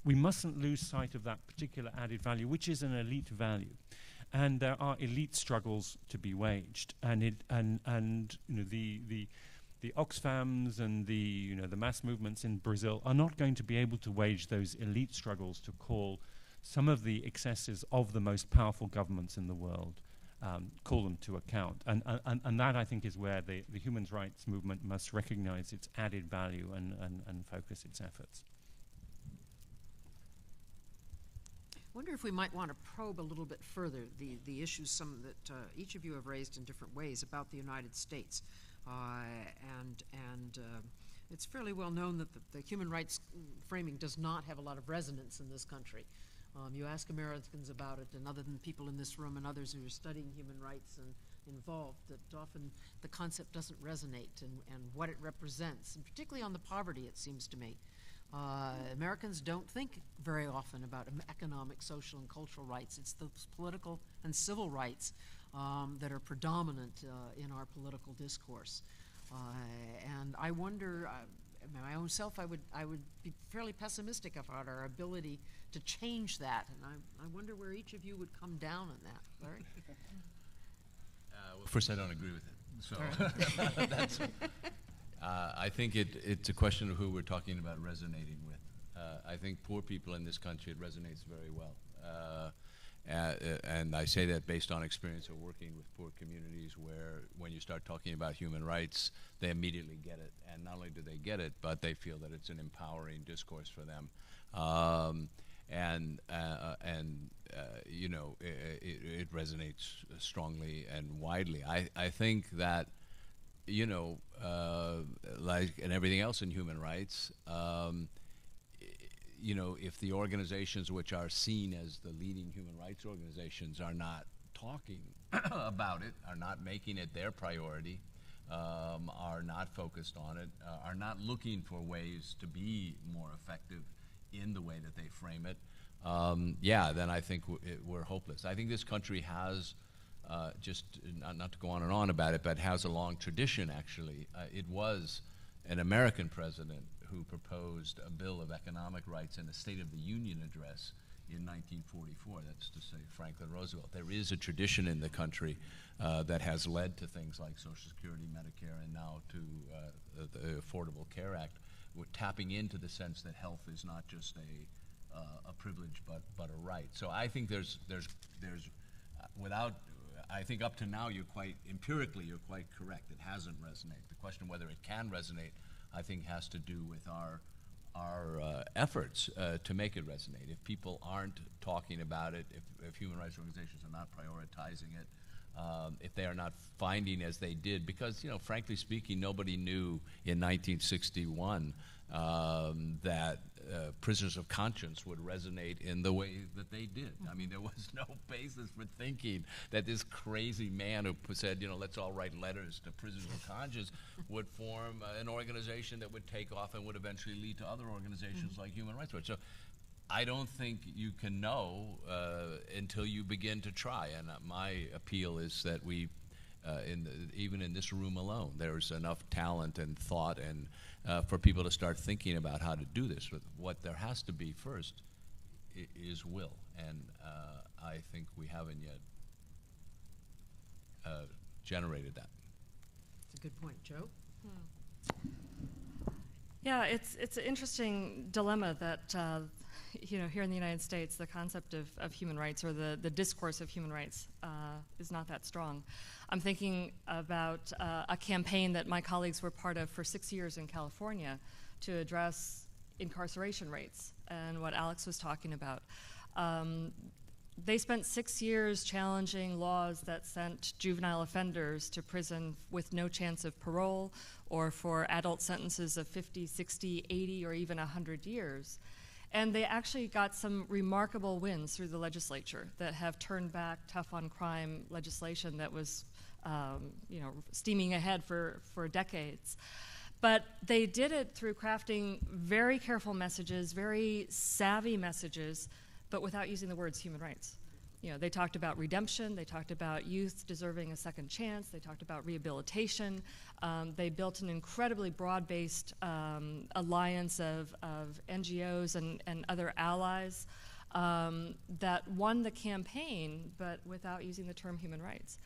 We mustn't lose sight of that particular added value, which is an elite value. And there are elite struggles to be waged. And you know, the Oxfams and the mass movements in Brazil are not going to be able to wage those elite struggles to call some of the excesses of the most powerful governments in the world, call them to account. And that, I think, is where the human rights movement must recognize its added value and focus its efforts. I wonder if we might want to probe a little bit further the issues that each of you have raised in different ways about the United States. It's fairly well known that the human rights framing does not have a lot of resonance in this country. You ask Americans about it, and other than people in this room and others who are studying human rights and involved, that often the concept doesn't resonate and what it represents, and particularly on the poverty, it seems to me. Americans don't think very often about economic, social, and cultural rights. It's those political and civil rights that are predominant in our political discourse. And I wonder, my own self, I would be fairly pessimistic about our ability to change that. And I wonder where each of you would come down on that. Larry? Well, first, I don't agree with it. So that's... I think it's a question of who we're talking about resonating with. I think poor people in this country, it resonates very well. And I say that based on experience of working with poor communities where when you start talking about human rights, they immediately get it. And not only do they get it, but they feel that it's an empowering discourse for them. You know, it resonates strongly and widely. I think that, you know, like and everything else in human rights, you know, if the organizations which are seen as the leading human rights organizations are not talking about it, are not making it their priority, are not focused on it, are not looking for ways to be more effective in the way that they frame it, yeah, then I think we're hopeless. I think this country has just not to go on and on about it, but has a long tradition, actually. It was an American president who proposed a Bill of Economic Rights in a State of the Union address in 1944. That's to say Franklin Roosevelt. There is a tradition in the country that has led to things like Social Security, Medicare, and now to the Affordable Care Act. We're tapping into the sense that health is not just a privilege, but a right. So I think there's without, I think up to now you're quite correct. It hasn't resonated. The question whether it can resonate, I think, has to do with our efforts to make it resonate. If people aren't talking about it, if human rights organizations are not prioritizing it, if they are not finding as they did, because, you know, frankly speaking, nobody knew in 1961 that prisoners of conscience would resonate in the way that they did. I mean, there was no basis for thinking that this crazy man who said, you know, let's all write letters to prisoners of conscience would form an organization that would take off and would eventually lead to other organizations like Human Rights Watch. So I don't think you can know until you begin to try. And my appeal is that we, even in this room alone, there's enough talent and thought and for people to start thinking about how to do this. What there has to be first is will, and I think we haven't yet generated that. That's a good point. Joe? Yeah, it's an interesting dilemma that you know, here in the United States, the concept of human rights, or the discourse of human rights, is not that strong. I'm thinking about a campaign that my colleagues were part of for 6 years in California to address incarceration rates and what Alex was talking about. They spent 6 years challenging laws that sent juvenile offenders to prison with no chance of parole, or for adult sentences of 50, 60, 80, or even 100 years. And they actually got some remarkable wins through the legislature that have turned back tough on crime legislation that was steaming ahead for decades. But they did it through crafting very careful messages, very savvy messages, but without using the words human rights. They talked about redemption, they talked about youth deserving a second chance, they talked about rehabilitation. They built an incredibly broad-based alliance of NGOs and other allies that won the campaign, but without using the term human rights.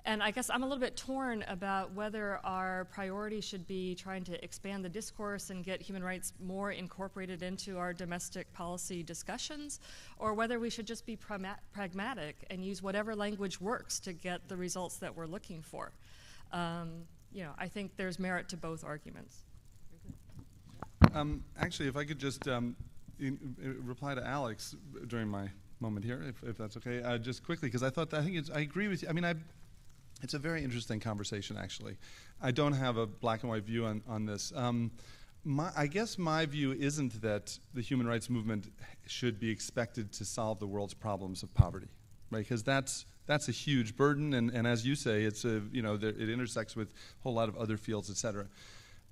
And I guess I'm a little bit torn about whether our priority should be trying to expand the discourse and get human rights more incorporated into our domestic policy discussions, or whether we should just be pragmatic and use whatever language works to get the results that we're looking for. I think there's merit to both arguments. Actually, if I could just reply to Alex during my moment here, if that's okay, just quickly, because I agree with you. I mean, it's a very interesting conversation, actually. I don't have a black and white view on this. I guess my view isn't that the human rights movement should be expected to solve the world's problems of poverty, right? Because that's a huge burden, and as you say, it's it intersects with a whole lot of other fields, et cetera.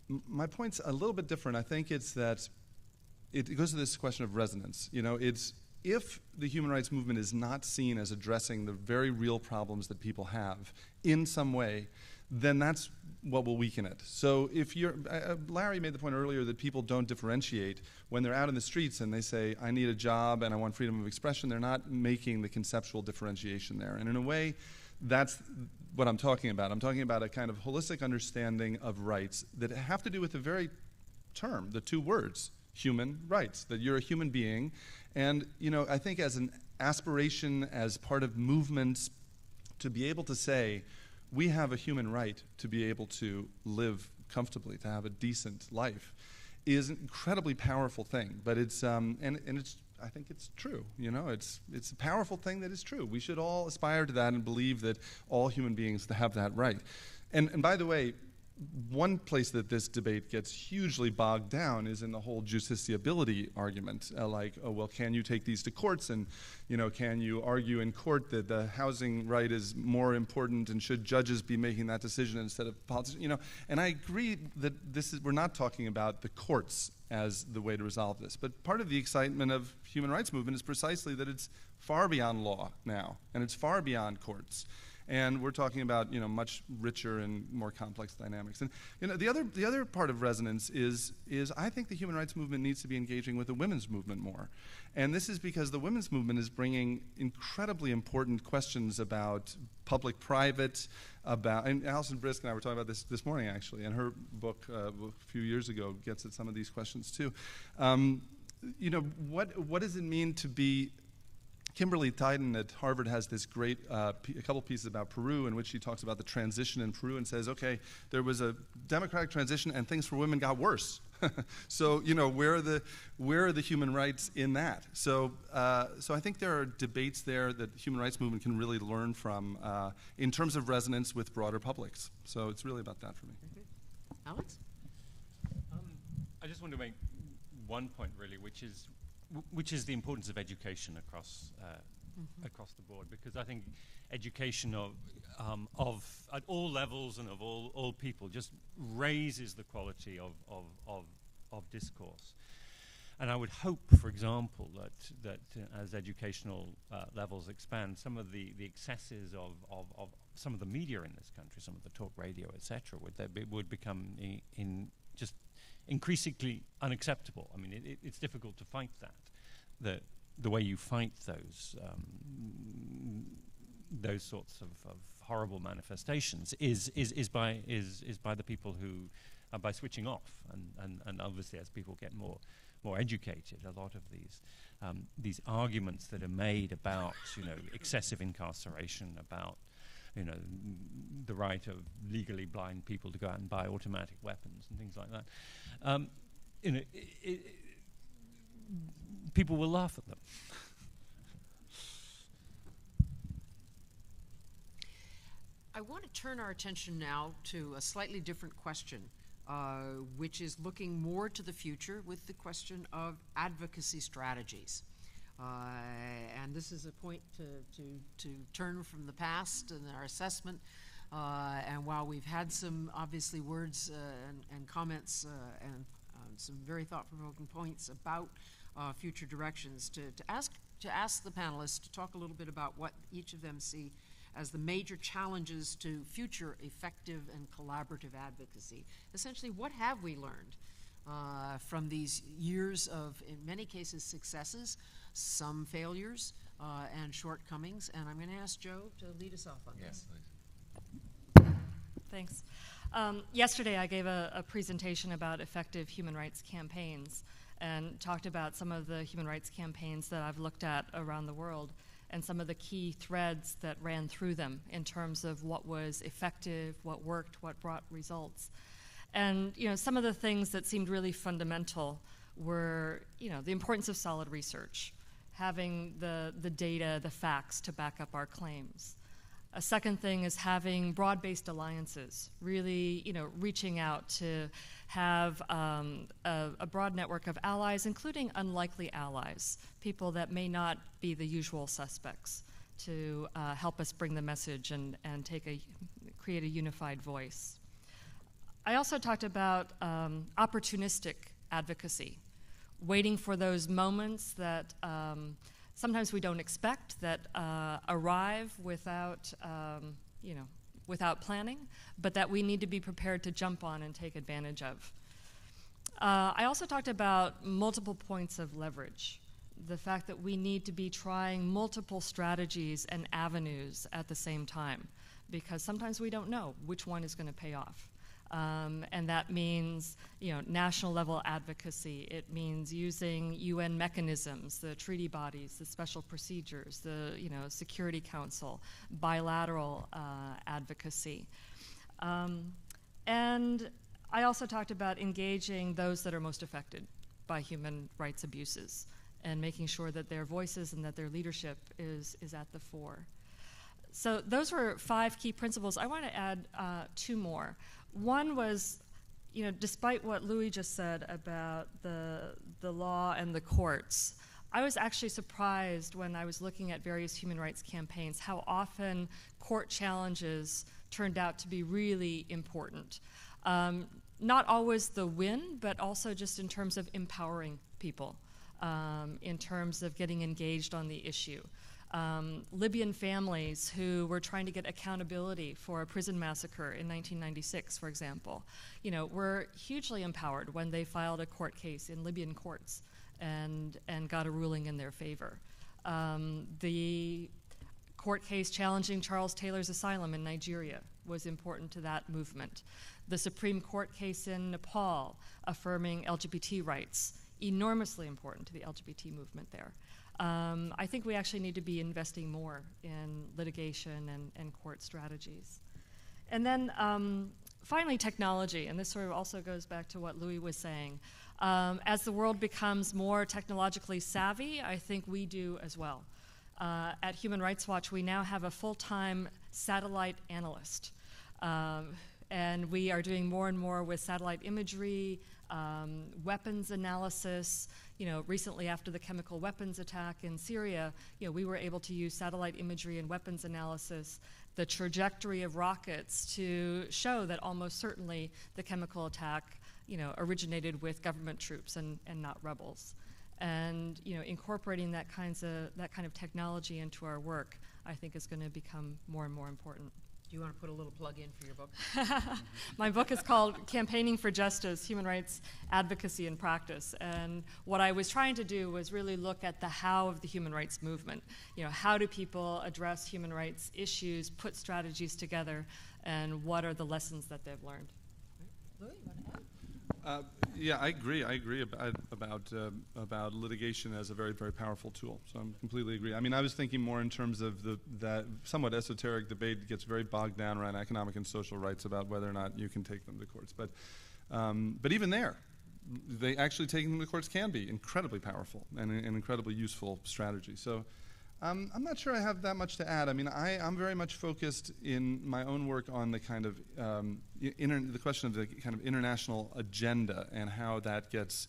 My point's a little bit different. I think it's that it goes to this question of resonance. If the human rights movement is not seen as addressing the very real problems that people have in some way, then that's what will weaken it. So if Larry made the point earlier that people don't differentiate when they're out in the streets and they say, I need a job and I want freedom of expression, they're not making the conceptual differentiation there. And in a way, that's what I'm talking about. I'm talking about a kind of holistic understanding of rights that have to do with the very term, the two words, human rights, that you're a human being. And I think as an aspiration, as part of movements, to be able to say, we have a human right to be able to live comfortably, to have a decent life, is an incredibly powerful thing. But it's and it's I think it's true. It's a powerful thing that is true. We should all aspire to that and believe that all human beings have that right. And by the way, one place that this debate gets hugely bogged down is in the whole justiciability argument. Can you take these to courts, and can you argue in court that the housing right is more important, and should judges be making that decision instead of politicians? And I agree that we're not talking about the courts as the way to resolve this. But part of the excitement of human rights movement is precisely that it's far beyond law now, and it's far beyond courts. And we're talking about much richer and more complex dynamics. And the other part of resonance is I think the human rights movement needs to be engaging with the women's movement more. And this is because the women's movement is bringing incredibly important questions about public-private, and Alison Brisk and I were talking about this morning, actually, and her book a few years ago gets at some of these questions too. What does it mean to be Kimberly Tyden at Harvard has this great a couple pieces about Peru in which she talks about the transition in Peru and says, okay, there was a democratic transition and things for women got worse. So where are the human rights in that? So I think there are debates there that the human rights movement can really learn from in terms of resonance with broader publics. So it's really about that for me. Alex? I just want to make one point really, which is the importance of education across the board, because I think education of at all levels and of all people just raises the quality of discourse. And I would hope, for example, that as educational levels expand, some of the excesses of some of the media in this country, some of the talk radio, etc., would become just increasingly unacceptable. I mean, it's difficult to fight that. The way you fight those sorts of horrible manifestations is by the people who by switching off, and obviously as people get more educated, a lot of these arguments that are made about excessive incarceration, about the right of legally blind people to go out and buy automatic weapons and things like that. People will laugh at them. I want to turn our attention now to a slightly different question, which is looking more to the future with the question of advocacy strategies. And this is a point to turn from the past and our assessment And while we've had some, obviously, words and comments and some very thought-provoking points about future directions, to ask the panelists to talk a little bit about what each of them see as the major challenges to future effective and collaborative advocacy. Essentially, what have we learned from these years of, in many cases, successes, some failures, and shortcomings? And I'm going to ask Joe to lead us off on this. Please. Thanks. Yesterday, I gave a presentation about effective human rights campaigns and talked about some of the human rights campaigns that I've looked at around the world and some of the key threads that ran through them in terms of what was effective, what worked, what brought results. And some of the things that seemed really fundamental were the importance of solid research, having the data, the facts to back up our claims. A second thing is having broad-based alliances, really reaching out to have a broad network of allies, including unlikely allies, people that may not be the usual suspects, to help us bring the message and create a unified voice. I also talked about opportunistic advocacy, waiting for those moments that sometimes we don't expect, that arrive without planning, but that we need to be prepared to jump on and take advantage of. I also talked about multiple points of leverage, the fact that we need to be trying multiple strategies and avenues at the same time, because sometimes we don't know which one is going to pay off. And that means, national level advocacy. It means using UN mechanisms, the treaty bodies, the special procedures, the Security Council, bilateral advocacy. And I also talked about engaging those that are most affected by human rights abuses and making sure that their voices and that their leadership is at the fore. So those were 5 key principles. I want to add 2 more. One was, despite what Louis just said about the law and the courts, I was actually surprised when I was looking at various human rights campaigns how often court challenges turned out to be really important. Not always the win, but also just in terms of empowering people, in terms of getting engaged on the issue. Libyan families who were trying to get accountability for a prison massacre in 1996, for example, were hugely empowered when they filed a court case in Libyan courts and got a ruling in their favor. The court case challenging Charles Taylor's asylum in Nigeria was important to that movement. The Supreme Court case in Nepal affirming LGBT rights, enormously important to the LGBT movement there. I think we actually need to be investing more in litigation and court strategies. And then finally, technology, and this sort of also goes back to what Louis was saying. As the world becomes more technologically savvy, I think we do as well. At Human Rights Watch, we now have a full-time satellite analyst. And we are doing more and more with satellite imagery, weapons analysis. Recently after the chemical weapons attack in Syria, we were able to use satellite imagery and weapons analysis, the trajectory of rockets, to show that almost certainly the chemical attack, originated with government troops and not rebels. And incorporating that kind of technology into our work, I think, is going to become more and more important. Do you want to put a little plug in for your book? My book is called Campaigning for Justice, Human Rights Advocacy and Practice. And what I was trying to do was really look at the how of the human rights movement. How do people address human rights issues, put strategies together, and what are the lessons that they've learned? Louis, you want to add? Yeah, I agree. I agree about litigation as a very, very powerful tool. So I completely agree. I mean, I was thinking more in terms of that somewhat esoteric debate gets very bogged down around economic and social rights about whether or not you can take them to courts. But even there, they actually taking them to courts can be incredibly powerful and an incredibly useful strategy. So I'm not sure I have that much to add. I mean, I'm very much focused in my own work on the kind of the question of the kind of international agenda and how that gets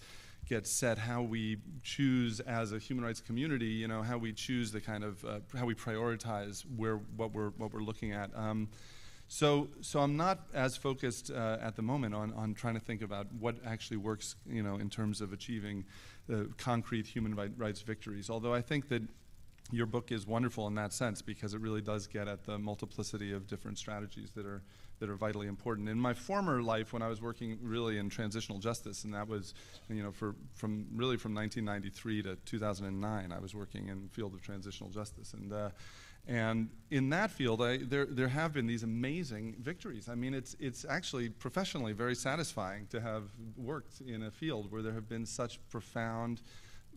set, how we choose as a human rights community, how we choose the kind of how we prioritize what we're looking at. So I'm not as focused at the moment on trying to think about what actually works, in terms of achieving concrete human rights victories. Although I think that your book is wonderful in that sense, because it really does get at the multiplicity of different strategies that are vitally important. In my former life, when I was working really in transitional justice, and that was, from 1993 to 2009, I was working in the field of transitional justice, and in that field, there have been these amazing victories. I mean, it's actually professionally very satisfying to have worked in a field where there have been such profound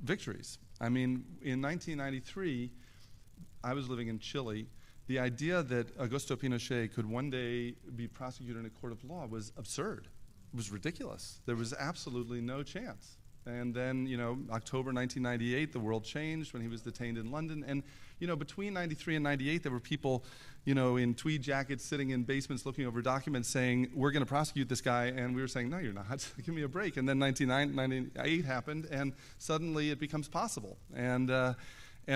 victories. I mean, in 1993, I was living in Chile. The idea that Augusto Pinochet could one day be prosecuted in a court of law was absurd. It was ridiculous. There was absolutely no chance. And then, October 1998, the world changed when he was detained in London. And, between 93 and 98, there were people, in tweed jackets sitting in basements looking over documents saying, we're going to prosecute this guy. And we were saying, no, you're not. Give me a break. And then 98 happened, and suddenly it becomes possible. And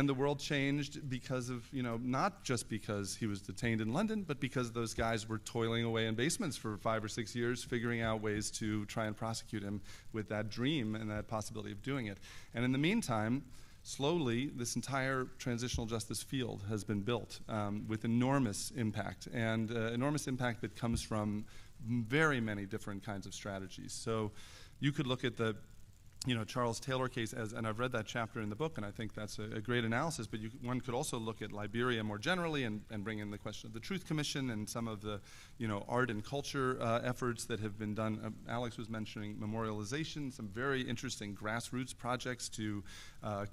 the world changed because of, not just because he was detained in London, but because those guys were toiling away in basements for 5 or 6 years, figuring out ways to try and prosecute him with that dream and that possibility of doing it. And in the meantime, slowly, this entire transitional justice field has been built with enormous impact, and enormous impact that comes from very many different kinds of strategies. So you could look at the Charles Taylor case and I've read that chapter in the book, and I think that's a great analysis, but one could also look at Liberia more generally and bring in the question of the Truth Commission and some of the, art and culture efforts that have been done. Alex was mentioning memorialization, some very interesting grassroots projects to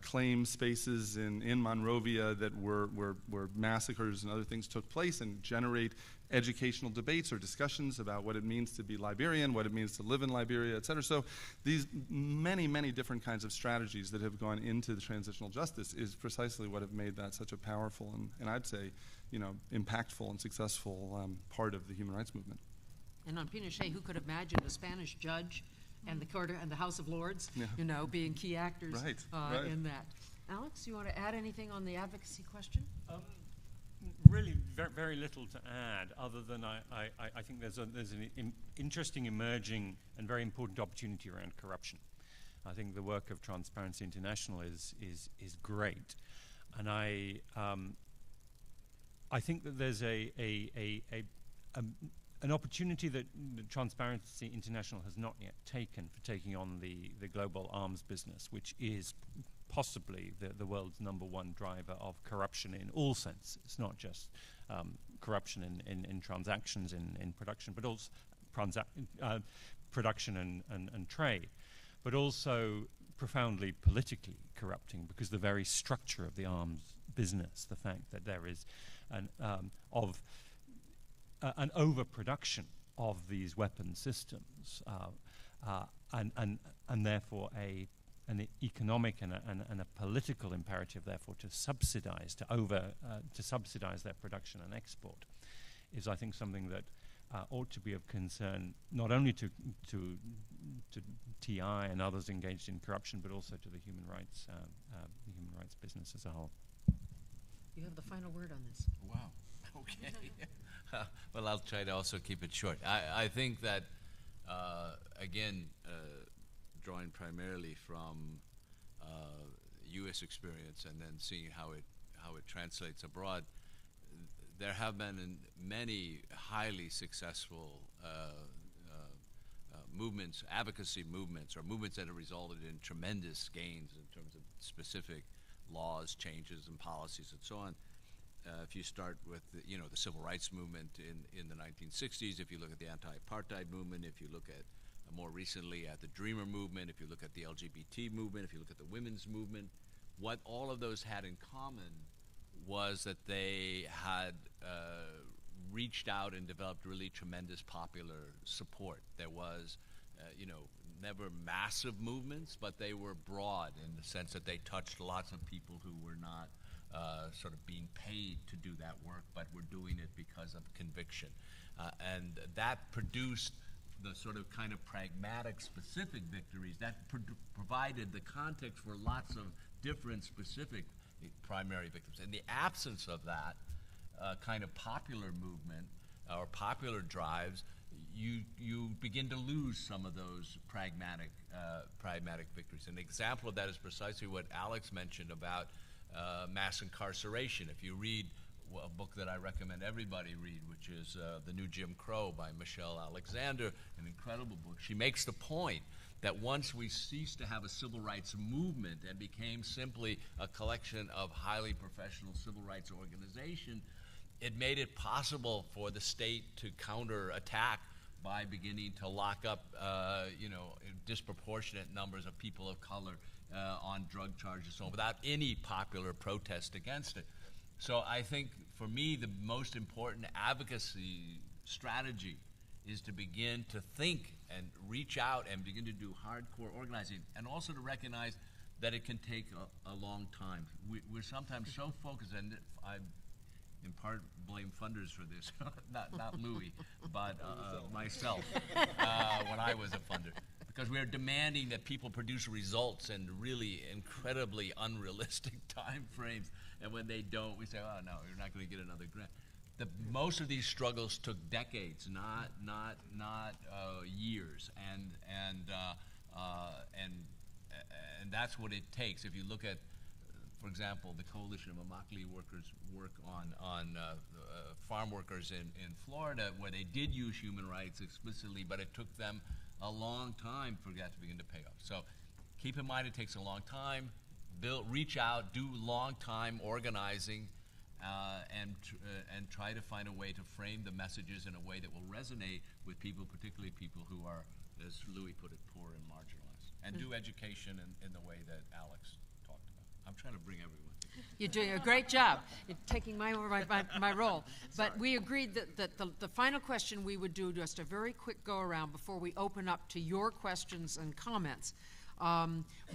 claim spaces in Monrovia that where massacres and other things took place, and generate educational debates or discussions about what it means to be Liberian, what it means to live in Liberia, et cetera. So these many, many different kinds of strategies that have gone into the transitional justice is precisely what have made that such a powerful and I'd say, impactful and successful part of the human rights movement. And on Pinochet, who could imagine a Spanish judge and the court and the House of Lords, being key actors right. in that. Alex, you want to add anything on the advocacy question? Really, very little to add, other than I think there's an interesting emerging and very important opportunity around corruption. I think the work of Transparency International is great, and I think that there's an opportunity that Transparency International has not yet taken for taking on the global arms business, which is possibly the world's #1 driver of corruption in all senses, not just corruption in transactions in production, but also production and trade, but also profoundly politically corrupting, because the very structure of the arms business, the fact that there is an overproduction of these weapon systems, and therefore an economic and a political imperative, therefore, to subsidize their production and export, is, I think, something that ought to be of concern not only to TI and others engaged in corruption, but also to the human rights business as a whole. You have the final word on this. Wow. Okay. Well, I'll try to also keep it short. I think that again, drawing primarily from U.S. experience and then seeing how it translates abroad, there have been many highly successful movements, advocacy movements, or movements that have resulted in tremendous gains in terms of specific laws, changes, and policies, and so on. If you start with the civil rights movement in the 1960s, if you look at the anti-apartheid movement, if you look at more recently at the Dreamer movement, if you look at the LGBT movement, if you look at the women's movement, what all of those had in common was that they had reached out and developed really tremendous popular support. There was, never massive movements, but they were broad in the sense that they touched lots of people who were not sort of being paid to do that work, but were doing it because of conviction. And that produced the sort of kind of pragmatic, specific victories that provided the context for lots of different specific primary victims. In the absence of that kind of popular movement, or popular drives, you begin to lose some of those pragmatic victories. An example of that is precisely what Alex mentioned about mass incarceration. If you read a book that I recommend everybody read, which is The New Jim Crow by Michelle Alexander, an incredible book, she makes the point that once we ceased to have a civil rights movement and became simply a collection of highly professional civil rights organizations, it made it possible for the state to counterattack by beginning to lock up, disproportionate numbers of people of color on drug charges, so without any popular protest against it. So I think, for me, the most important advocacy strategy is to begin to think and reach out and begin to do hardcore organizing, and also to recognize that it can take a long time. We're sometimes so focused, and I in part blame funders for this, not Louis, but myself when I was a funder. Because we're demanding that people produce results in really incredibly unrealistic time frames, and when they don't, we say, oh no, you're not going to get another grant. Most of these struggles took decades, not years, and that's what it takes. If you look at, for example, the Coalition of Immokalee Workers' work on farm workers in Florida, where they did use human rights explicitly, but it took them a long time for that to begin to pay off. So keep in mind it takes a long time. Reach out, do long time organizing, and try to find a way to frame the messages in a way that will resonate with people, particularly people who are, as Louis put it, poor and marginalized. And do education in the way that Alex talked about. I'm trying to bring everyone. You're doing a great job. You're taking my role. But we agreed that the final question we would do, just a very quick go around before we open up to your questions and comments,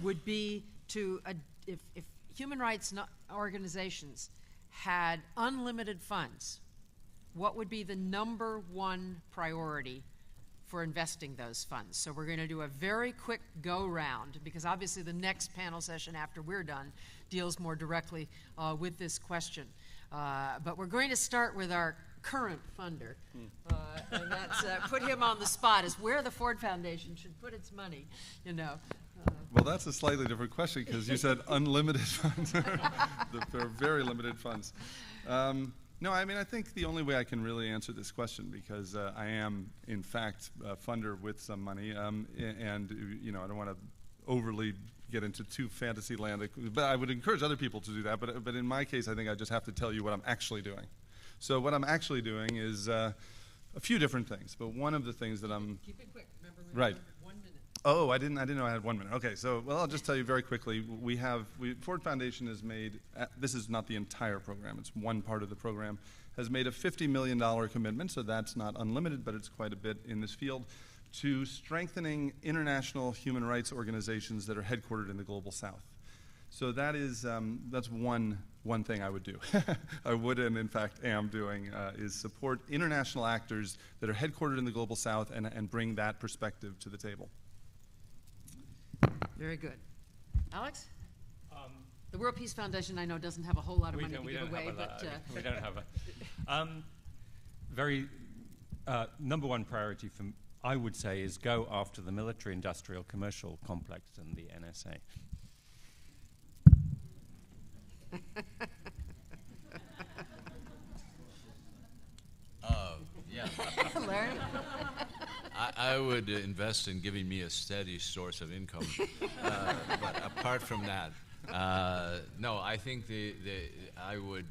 would be to, if human rights organizations had unlimited funds, what would be the number one priority for investing those funds? So we're going to do a very quick go round, because obviously the next panel session after we're done deals more directly with this question. But we're going to start with our current funder, and that's put him on the spot, is where the Ford Foundation should put its money, you know. Well, that's a slightly different question, because you said unlimited funds. There are very limited funds. No, I mean, I think the only way I can really answer this question, because I am, in fact, a funder with some money, and, you know, I don't want to overly get into too fantasy land, but I would encourage other people to do that. But in my case, I think I just have to tell you what I'm actually doing. So what I'm actually doing is a few different things, but one of the things that I'm... Keep it quick. Remember, right. 1 minute. Oh, I didn't know I had 1 minute. Okay, so, well, I'll just tell you very quickly. Ford Foundation has made, this is not the entire program, it's one part of the program, has made a $50 million commitment, so that's not unlimited, but it's quite a bit in this field, to strengthening international human rights organizations that are headquartered in the Global South. So that is, that's one thing I would do. I would, and in fact am doing, is support international actors that are headquartered in the Global South and bring that perspective to the table. Very good. Alex? The World Peace Foundation, I know, doesn't have a whole lot of money to give away, but... we don't have a... very number one priority, I would say, is go after the military-industrial commercial complex and the NSA. Yeah. Larry? I would invest in giving me a steady source of income. But apart from that, no, I think I would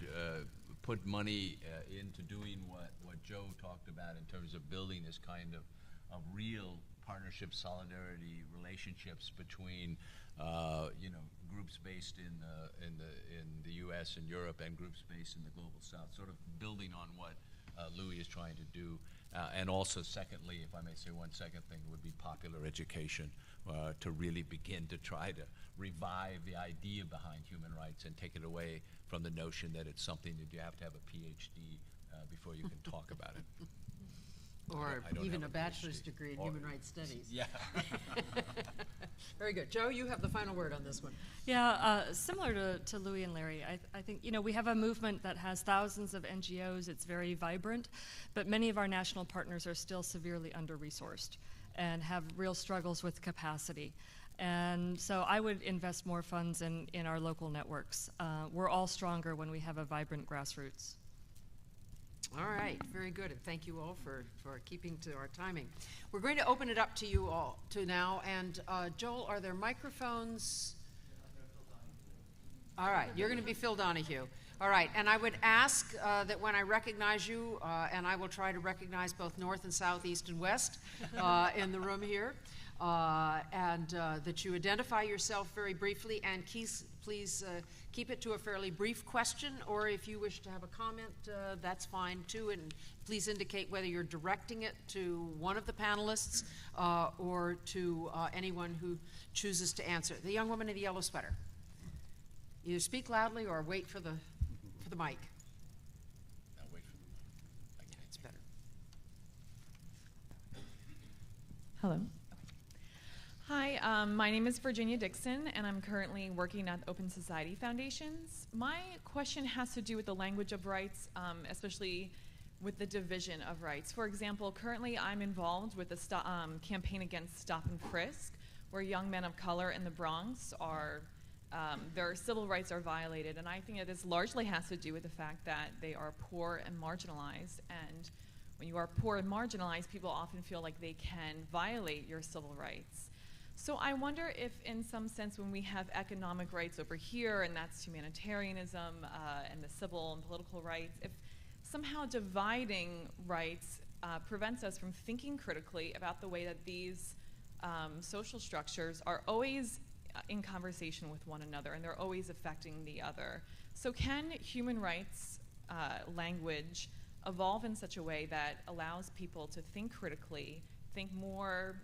put money into doing what Joe talked about in terms of building this kind of real partnership, solidarity, relationships between groups based in the U.S. and Europe and groups based in the Global South, sort of building on what Louis is trying to do. And also, secondly, if I may say one second thing, would be popular education, to really begin to try to revive the idea behind human rights and take it away from the notion that it's something that you have to have a PhD before you can talk about it. Or I don't even have a bachelor's PhD. degree in Or- human rights studies. Yeah. Very good. Joe, you have the final word on this one. Yeah, similar to Louis and Larry, I think, we have a movement that has thousands of NGOs. It's very vibrant, but many of our national partners are still severely under-resourced and have real struggles with capacity. And so I would invest more funds in our local networks. We're all stronger when we have a vibrant grassroots. All right, very good, and thank you all for keeping to our timing. We're going to open it up to you all now, and Joel, are there microphones? All right, you're going to be Phil Donahue. All right, and I would ask that when I recognize you, and I will try to recognize both north and south, east and west in the room here, and that you identify yourself very briefly, and please keep it to a fairly brief question, or if you wish to have a comment, that's fine too, and please indicate whether you're directing it to one of the panelists or to anyone who chooses to answer. The young woman in the yellow sweater. Either speak loudly or wait for the mic. Now wait for the mic. Yeah, it's better. Hello. Hi, my name is Virginia Dixon, and I'm currently working at Open Society Foundations. My question has to do with the language of rights, especially with the division of rights. For example, currently I'm involved with a campaign against stop and frisk, where young men of color in the Bronx are, their civil rights are violated, and I think that this largely has to do with the fact that they are poor and marginalized, and when you are poor and marginalized, people often feel like they can violate your civil rights. So I wonder if, in some sense, when we have economic rights over here, and that's humanitarianism and the civil and political rights, if somehow dividing rights prevents us from thinking critically about the way that these social structures are always in conversation with one another, and they're always affecting the other. So can human rights language evolve in such a way that allows people to think critically, think more,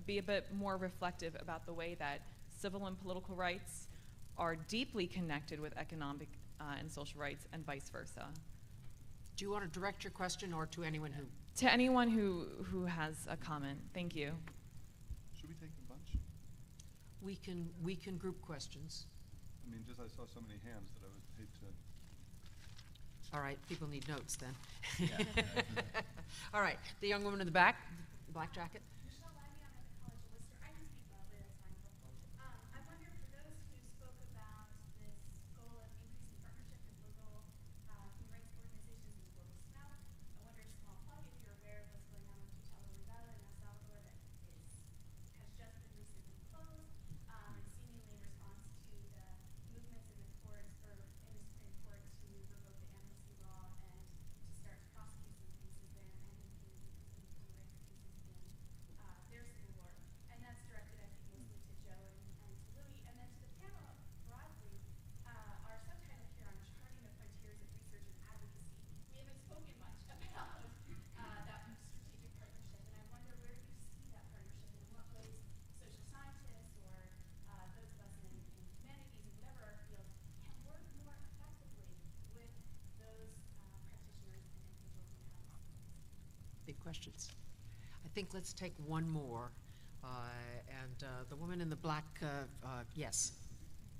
be a bit more reflective about the way that civil and political rights are deeply connected with economic and social rights, and vice versa? Do you want to direct your question or to anyone who? To anyone who has a comment. Thank you. Should we take a bunch? We can group questions. I mean, just I saw so many hands that I would hate to. All right, people need notes then. All right, the young woman in the back, the black jacket. Big questions. I think let's take one more. And the woman in the black, yes.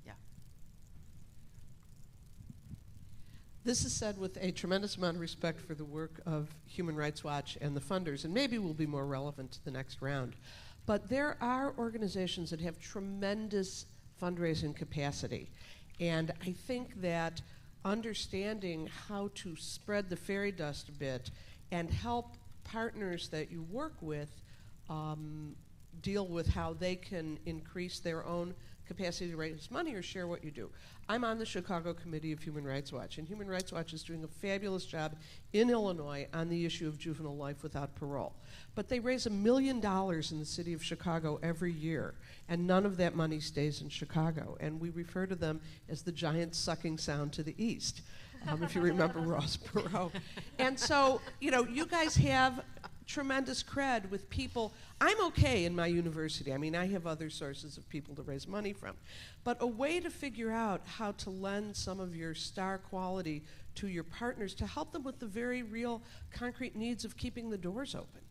Yeah. This is said with a tremendous amount of respect for the work of Human Rights Watch and the funders, and maybe will be more relevant to the next round. But there are organizations that have tremendous fundraising capacity. And I think that understanding how to spread the fairy dust a bit and help partners that you work with deal with how they can increase their own capacity to raise money or share what you do. I'm on the Chicago Committee of Human Rights Watch, and Human Rights Watch is doing a fabulous job in Illinois on the issue of juvenile life without parole. But they raise $1 million in the city of Chicago every year, and none of that money stays in Chicago. And we refer to them as the giant sucking sound to the east, if you remember Ross Perot. And so, you know, you guys have tremendous cred with people. I'm okay in my university. I mean, I have other sources of people to raise money from. But a way to figure out how to lend some of your star quality to your partners to help them with the very real concrete needs of keeping the doors open,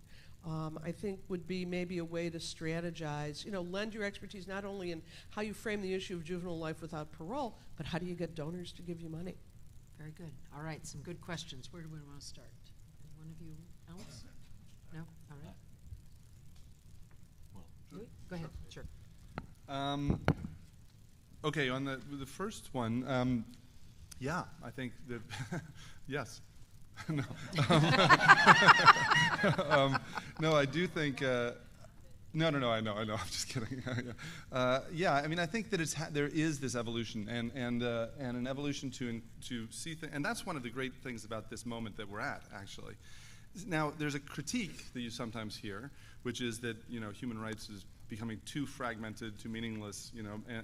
I think would be maybe a way to strategize, lend your expertise not only in how you frame the issue of juvenile life without parole, but how do you get donors to give you money? Very good. All right, some good questions. Where do we want to start? One of you else? No? All right. Louis? Go ahead. Sure. Okay, on the first one, yeah, I think that, yes. No. No, I do think, no, I know, I'm just kidding. Yeah, I mean, I think that there is this evolution and an evolution to see things, and that's one of the great things about this moment that we're at, actually. Now, there's a critique that you sometimes hear, which is that, human rights is becoming too fragmented, too meaningless,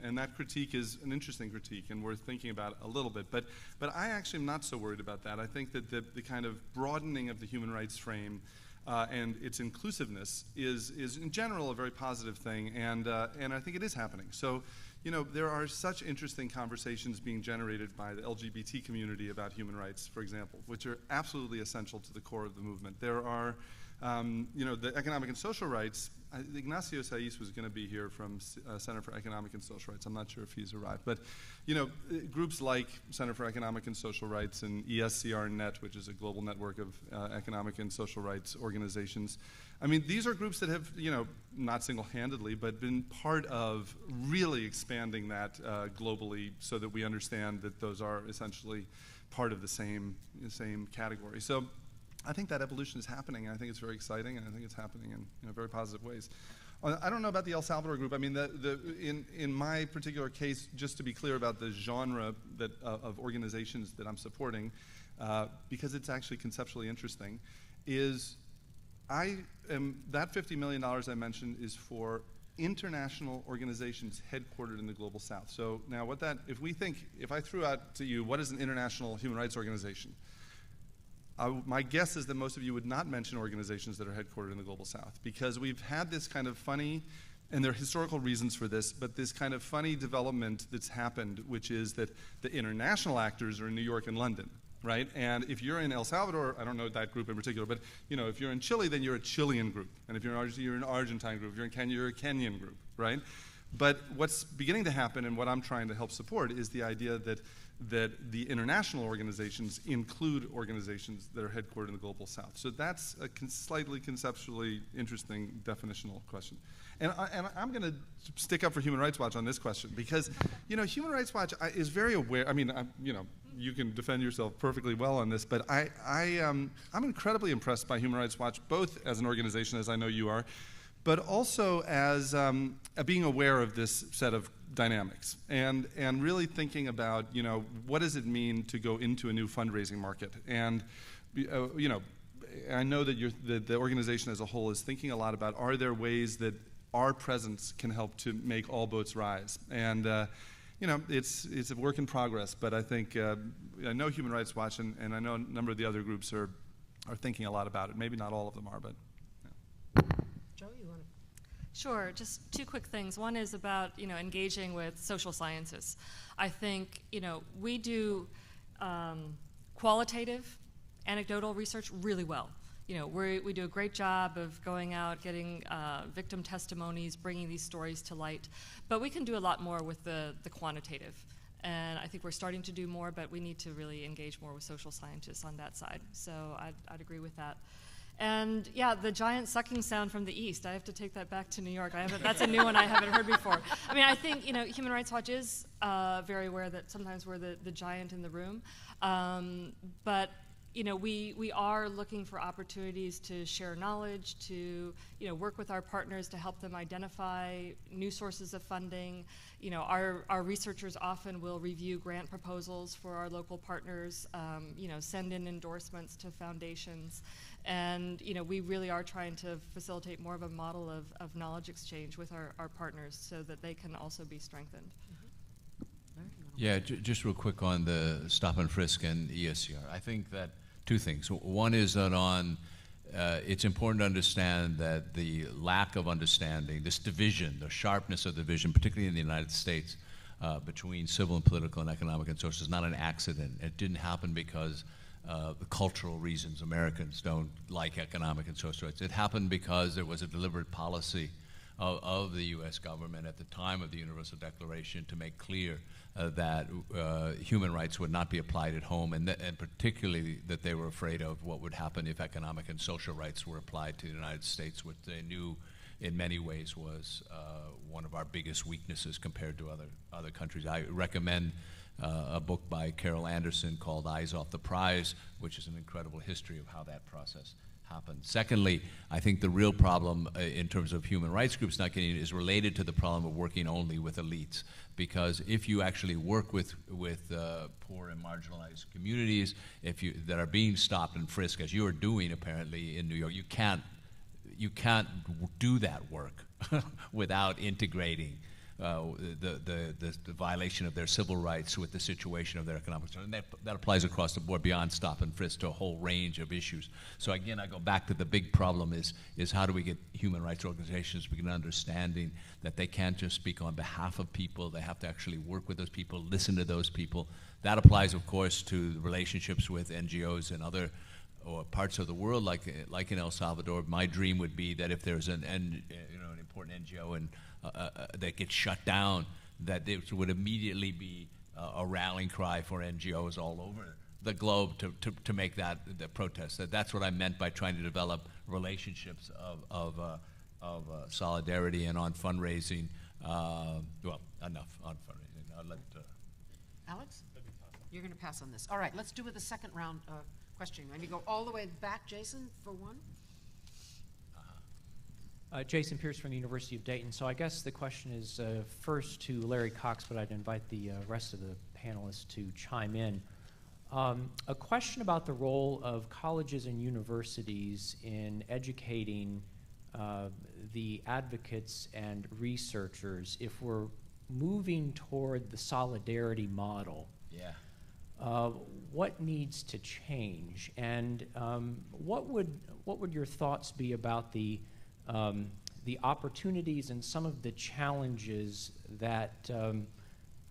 and that critique is an interesting critique and worth thinking about a little bit. But I actually am not so worried about that. I think that the kind of broadening of the human rights frame and its inclusiveness is in general a very positive thing, and I think it is happening. So, there are such interesting conversations being generated by the LGBT community about human rights, for example, which are absolutely essential to the core of the movement. There are, the economic and social rights. Ignacio Saiz was going to be here from Center for Economic and Social Rights. I'm not sure if he's arrived. But, groups like Center for Economic and Social Rights and ESCR-Net, which is a global network of economic and social rights organizations. I mean, these are groups that have, not single-handedly, but been part of really expanding that globally so that we understand that those are essentially part of the same category. So I think that evolution is happening, and I think it's very exciting, and I think it's happening in very positive ways. I don't know about the El Salvador group. I mean, in my particular case, just to be clear about the genre of organizations that I'm supporting, because it's actually conceptually interesting, is that $50 million I mentioned is for international organizations headquartered in the Global South. So now if I threw out to you, what is an international human rights organization? My guess is that most of you would not mention organizations that are headquartered in the Global South, because we've had this kind of funny, and there are historical reasons for this, but this kind of funny development that's happened, which is that the international actors are in New York and London, right? And if you're in El Salvador, I don't know that group in particular, but if you're in Chile, then you're a Chilean group. And if you're in Argentina, you're an Argentine group. If you're in Kenya, you're a Kenyan group, right? But what's beginning to happen, and what I'm trying to help support, is the idea that the international organizations include organizations that are headquartered in the Global South. So that's a slightly conceptually interesting definitional question. And I'm going to stick up for Human Rights Watch on this question, because Human Rights Watch is very aware. I mean, you can defend yourself perfectly well on this, but I'm incredibly impressed by Human Rights Watch, both as an organization, as I know you are, but also as being aware of this set of dynamics and really thinking about, what does it mean to go into a new fundraising market? And, I know that the organization as a whole is thinking a lot about, are there ways that our presence can help to make all boats rise? And, it's a work in progress, but I think, I know Human Rights Watch and I know a number of the other groups are thinking a lot about it. Maybe not all of them are, but. Yeah. Joe, you want to? Sure, just two quick things. One is about, engaging with social sciences. I think, we do qualitative, anecdotal research really well. We do a great job of going out, getting victim testimonies, bringing these stories to light. But we can do a lot more with the quantitative. And I think we're starting to do more, but we need to really engage more with social scientists on that side. So I'd agree with that. And yeah, the giant sucking sound from the east. I have to take that back to New York. That's a new one I haven't heard before. I mean, I think Human Rights Watch is very aware that sometimes we're the giant in the room, but we are looking for opportunities to share knowledge, to work with our partners to help them identify new sources of funding. Our researchers often will review grant proposals for our local partners, send in endorsements to foundations. And we really are trying to facilitate more of a model of knowledge exchange with our partners so that they can also be strengthened. Yeah, just real quick on the stop and frisk and ESCR. I think that two things. One is that it's important to understand that the lack of understanding, this division, the sharpness of the division, particularly in the United States, between civil and political and economic and social is not an accident. It didn't happen because the cultural reasons Americans don't like economic and social rights. It happened because there was a deliberate policy of the U.S. government at the time of the Universal Declaration to make clear that human rights would not be applied at home, and particularly that they were afraid of what would happen if economic and social rights were applied to the United States, which they knew in many ways was one of our biggest weaknesses compared to other countries. I recommend a book by Carol Anderson called Eyes Off the Prize, which is an incredible history of how that process happened. Secondly, I think the real problem in terms of human rights groups not getting it is related to the problem of working only with elites. Because if you actually work with poor and marginalized communities, that are being stopped and frisked, as you are doing apparently in New York, you can't do that work without integrating the violation of their civil rights with the situation of their economic situation. And that applies across the board beyond stop and frisk to a whole range of issues. So again, I go back to the big problem is how do we get human rights organizations to begin understanding that they can't just speak on behalf of people, they have to actually work with those people, listen to those people. That applies, of course, to the relationships with NGOs and other parts of the world, like in El Salvador. My dream would be that if there's an important NGO and that gets shut down, that it would immediately be a rallying cry for NGOs all over the globe to make the protest. That's what I meant by trying to develop relationships of solidarity and on fundraising. Well, enough on fundraising. I'll let Alex, you're going to pass on this. All right, let's do with the second round questioning. Maybe go all the way back, Jason, for one. Jason Pierce from the University of Dayton. So I guess the question is first to Larry Cox, but I'd invite the rest of the panelists to chime in. A question about the role of colleges and universities in educating the advocates and researchers. If we're moving toward the solidarity model, what needs to change? And what would your thoughts be about the opportunities and some of the challenges that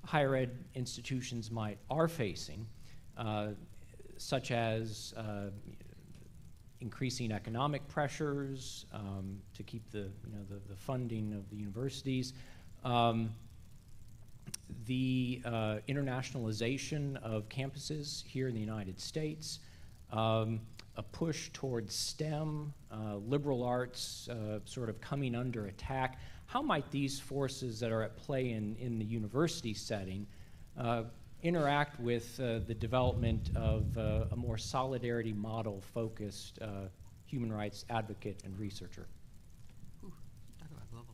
higher ed institutions are facing, such as increasing economic pressures to keep the funding of the universities, the internationalization of campuses here in the United States, a push towards STEM, liberal arts sort of coming under attack. How might these forces that are at play in the university setting interact with the development of a more solidarity model-focused human rights advocate and researcher? Ooh, talk about global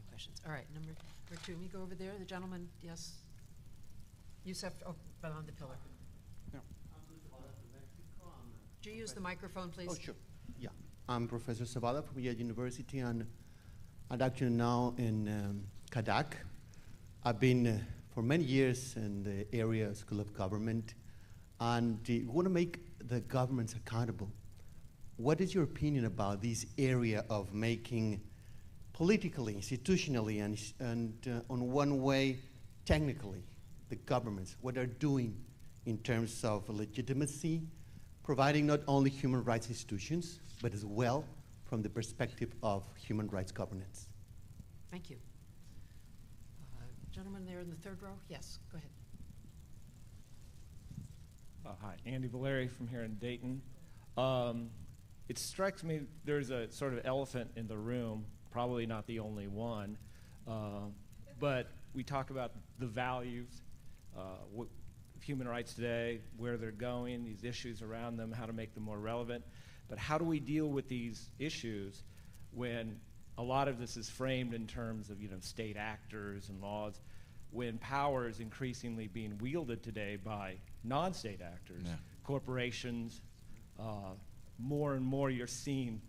questions. All right, number two. Let me go over there. The gentleman, yes. Yusef, behind the pillar. Could you use the microphone, please? Oh, sure. Yeah. I'm Professor Zavala from Yale University, and I'm actually now in Kadak. I've been for many years in the area School of Government, and we want to make the governments accountable. What is your opinion about this area of making politically, institutionally, and on one way, technically, the governments, what they're doing in terms of legitimacy, providing not only human rights institutions, but as well from the perspective of human rights governance? Thank you. Gentleman there in the third row? Yes, go ahead. Hi, Andy Valeri from here in Dayton. It strikes me there's a sort of elephant in the room, probably not the only one, but we talk about the values, human rights today, where they're going, these issues around them, how to make them more relevant. But how do we deal with these issues when a lot of this is framed in terms of state actors and laws, when power is increasingly being wielded today by non-state actors, corporations, more and more you're seeing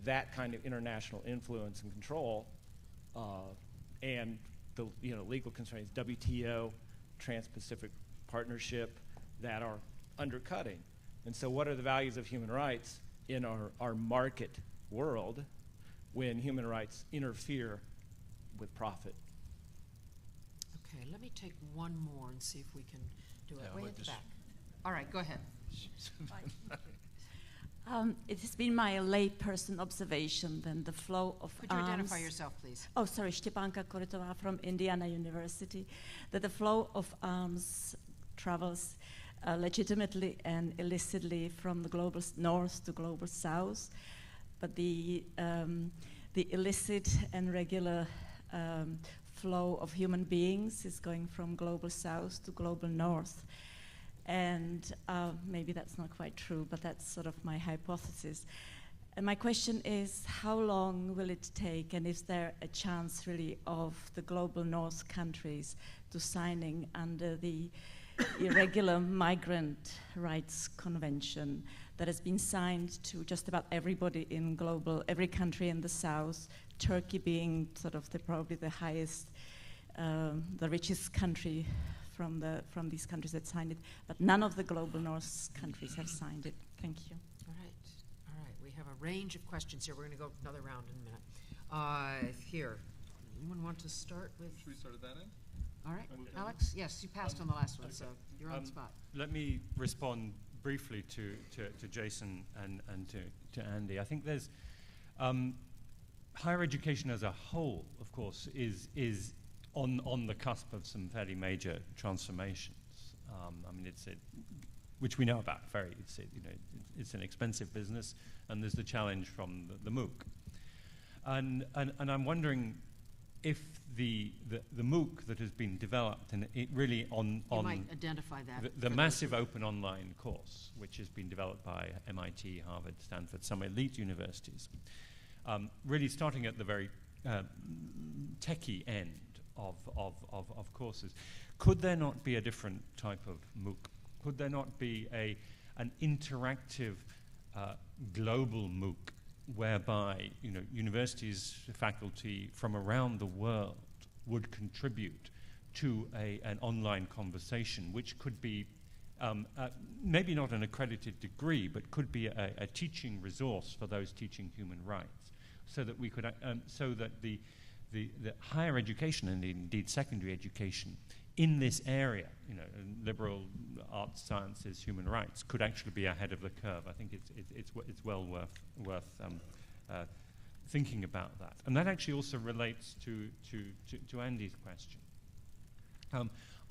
that kind of international influence and control, and the legal constraints, WTO, Trans-Pacific Partnership, that are undercutting. And so what are the values of human rights in our market world when human rights interfere with profit. Okay, let me take one more and see if we can do it. Yeah, Way we'll at the just- back. All right, go ahead. It has been my layperson observation that the flow of Could you arms... identify yourself, please? Oh, sorry, Stepanka Korytova from Indiana University. That the flow of arms travels legitimately and illicitly from the global north to global south, but the illicit and regular flow of human beings is going from global south to global north. And maybe that's not quite true, but that's sort of my hypothesis. And my question is, how long will it take, and is there a chance really of the global north countries to signing under the Irregular Migrant Rights Convention that has been signed to just about everybody in every country in the south, Turkey being sort of probably the highest, the richest country from these countries that signed it, but none of the global north countries have signed it. Thank you. All right. We have a range of questions here. We're going to go another round in a minute. Here, anyone want to start with? Should we start at that end? All right, Alex. Yes, you passed on the last one, so you're on the spot. Let me respond briefly to Jason and to Andy. I think there's higher education as a whole, of course, is on the cusp of some fairly major transformations. I mean, which we know about. It's an expensive business, and there's the challenge from the MOOC. And I'm wondering if the MOOC that has been developed, and it really You might identify that. the massive open online course, which has been developed by MIT, Harvard, Stanford, some elite universities, really starting at the very techie end of courses. Could there not be a different type of MOOC? Could there not be an interactive global MOOC whereby universities, faculty from around the world would contribute to an online conversation, which could be maybe not an accredited degree, but could be a teaching resource for those teaching human rights, so that we could so that the higher education and indeed secondary education in this area, liberal arts, sciences, human rights, could actually be ahead of the curve. I think it's well worth thinking about that. And that actually also relates to Andy's question.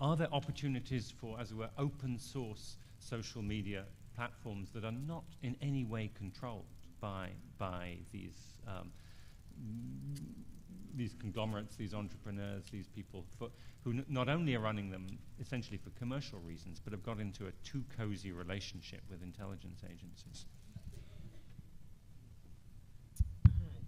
Are there opportunities for, as it were, open source social media platforms that are not in any way controlled by these conglomerates, these entrepreneurs, these people who not only are running them essentially for commercial reasons, but have got into a too cozy relationship with intelligence agencies? All right.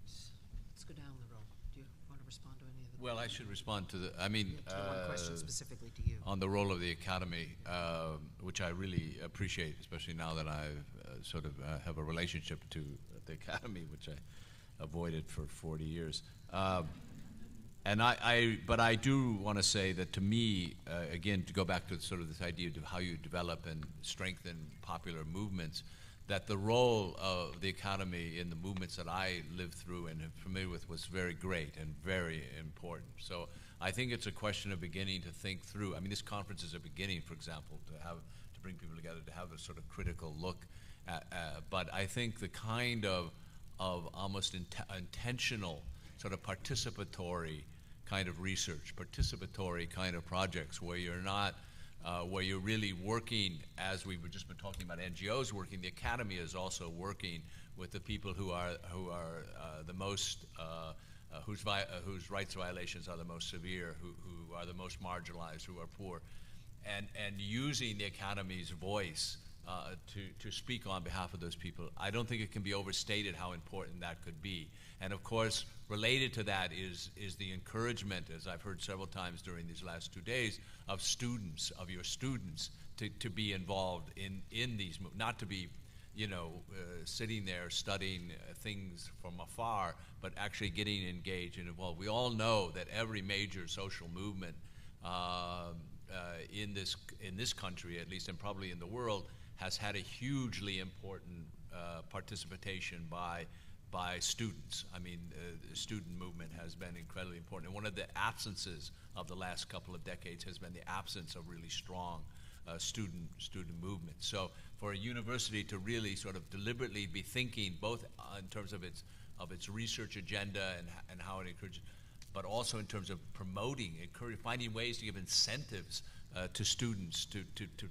Let's go down the row. Do you want to respond to any of the... Well, I should respond to the, to the one question specifically to you. on the role of the academy, which I really appreciate, especially now that I have a relationship to the academy, which I avoided for 40 years. But I do want to say that to me, again, to go back to sort of this idea of how you develop and strengthen popular movements, that the role of the academy in the movements that I lived through and am familiar with was very great and very important. So I think it's a question of beginning to think through. I mean, this conference is a beginning, for example, to bring people together, to have a sort of critical look at, but I think the kind of almost intentional sort of participatory kind of research, participatory kind of projects where you're not, where you're really working, as we've just been talking about NGOs working, the academy is also working with the people who are the most, whose rights violations are the most severe, who are the most marginalized, who are poor, and using the academy's voice to speak on behalf of those people. I don't think it can be overstated how important that could be. And of course, related to that is the encouragement, as I've heard several times during these last 2 days, of students, of your students, to be involved in these, not to be, sitting there studying things from afar, but actually getting engaged and involved. We all know that every major social movement in this country, at least, and probably in the world, has had a hugely important participation by students. I mean, the student movement has been incredibly important. And one of the absences of the last couple of decades has been the absence of really strong student movement. So for a university to really sort of deliberately be thinking both in terms of its research agenda and how it encourages, but also in terms of promoting, finding ways to give incentives to students to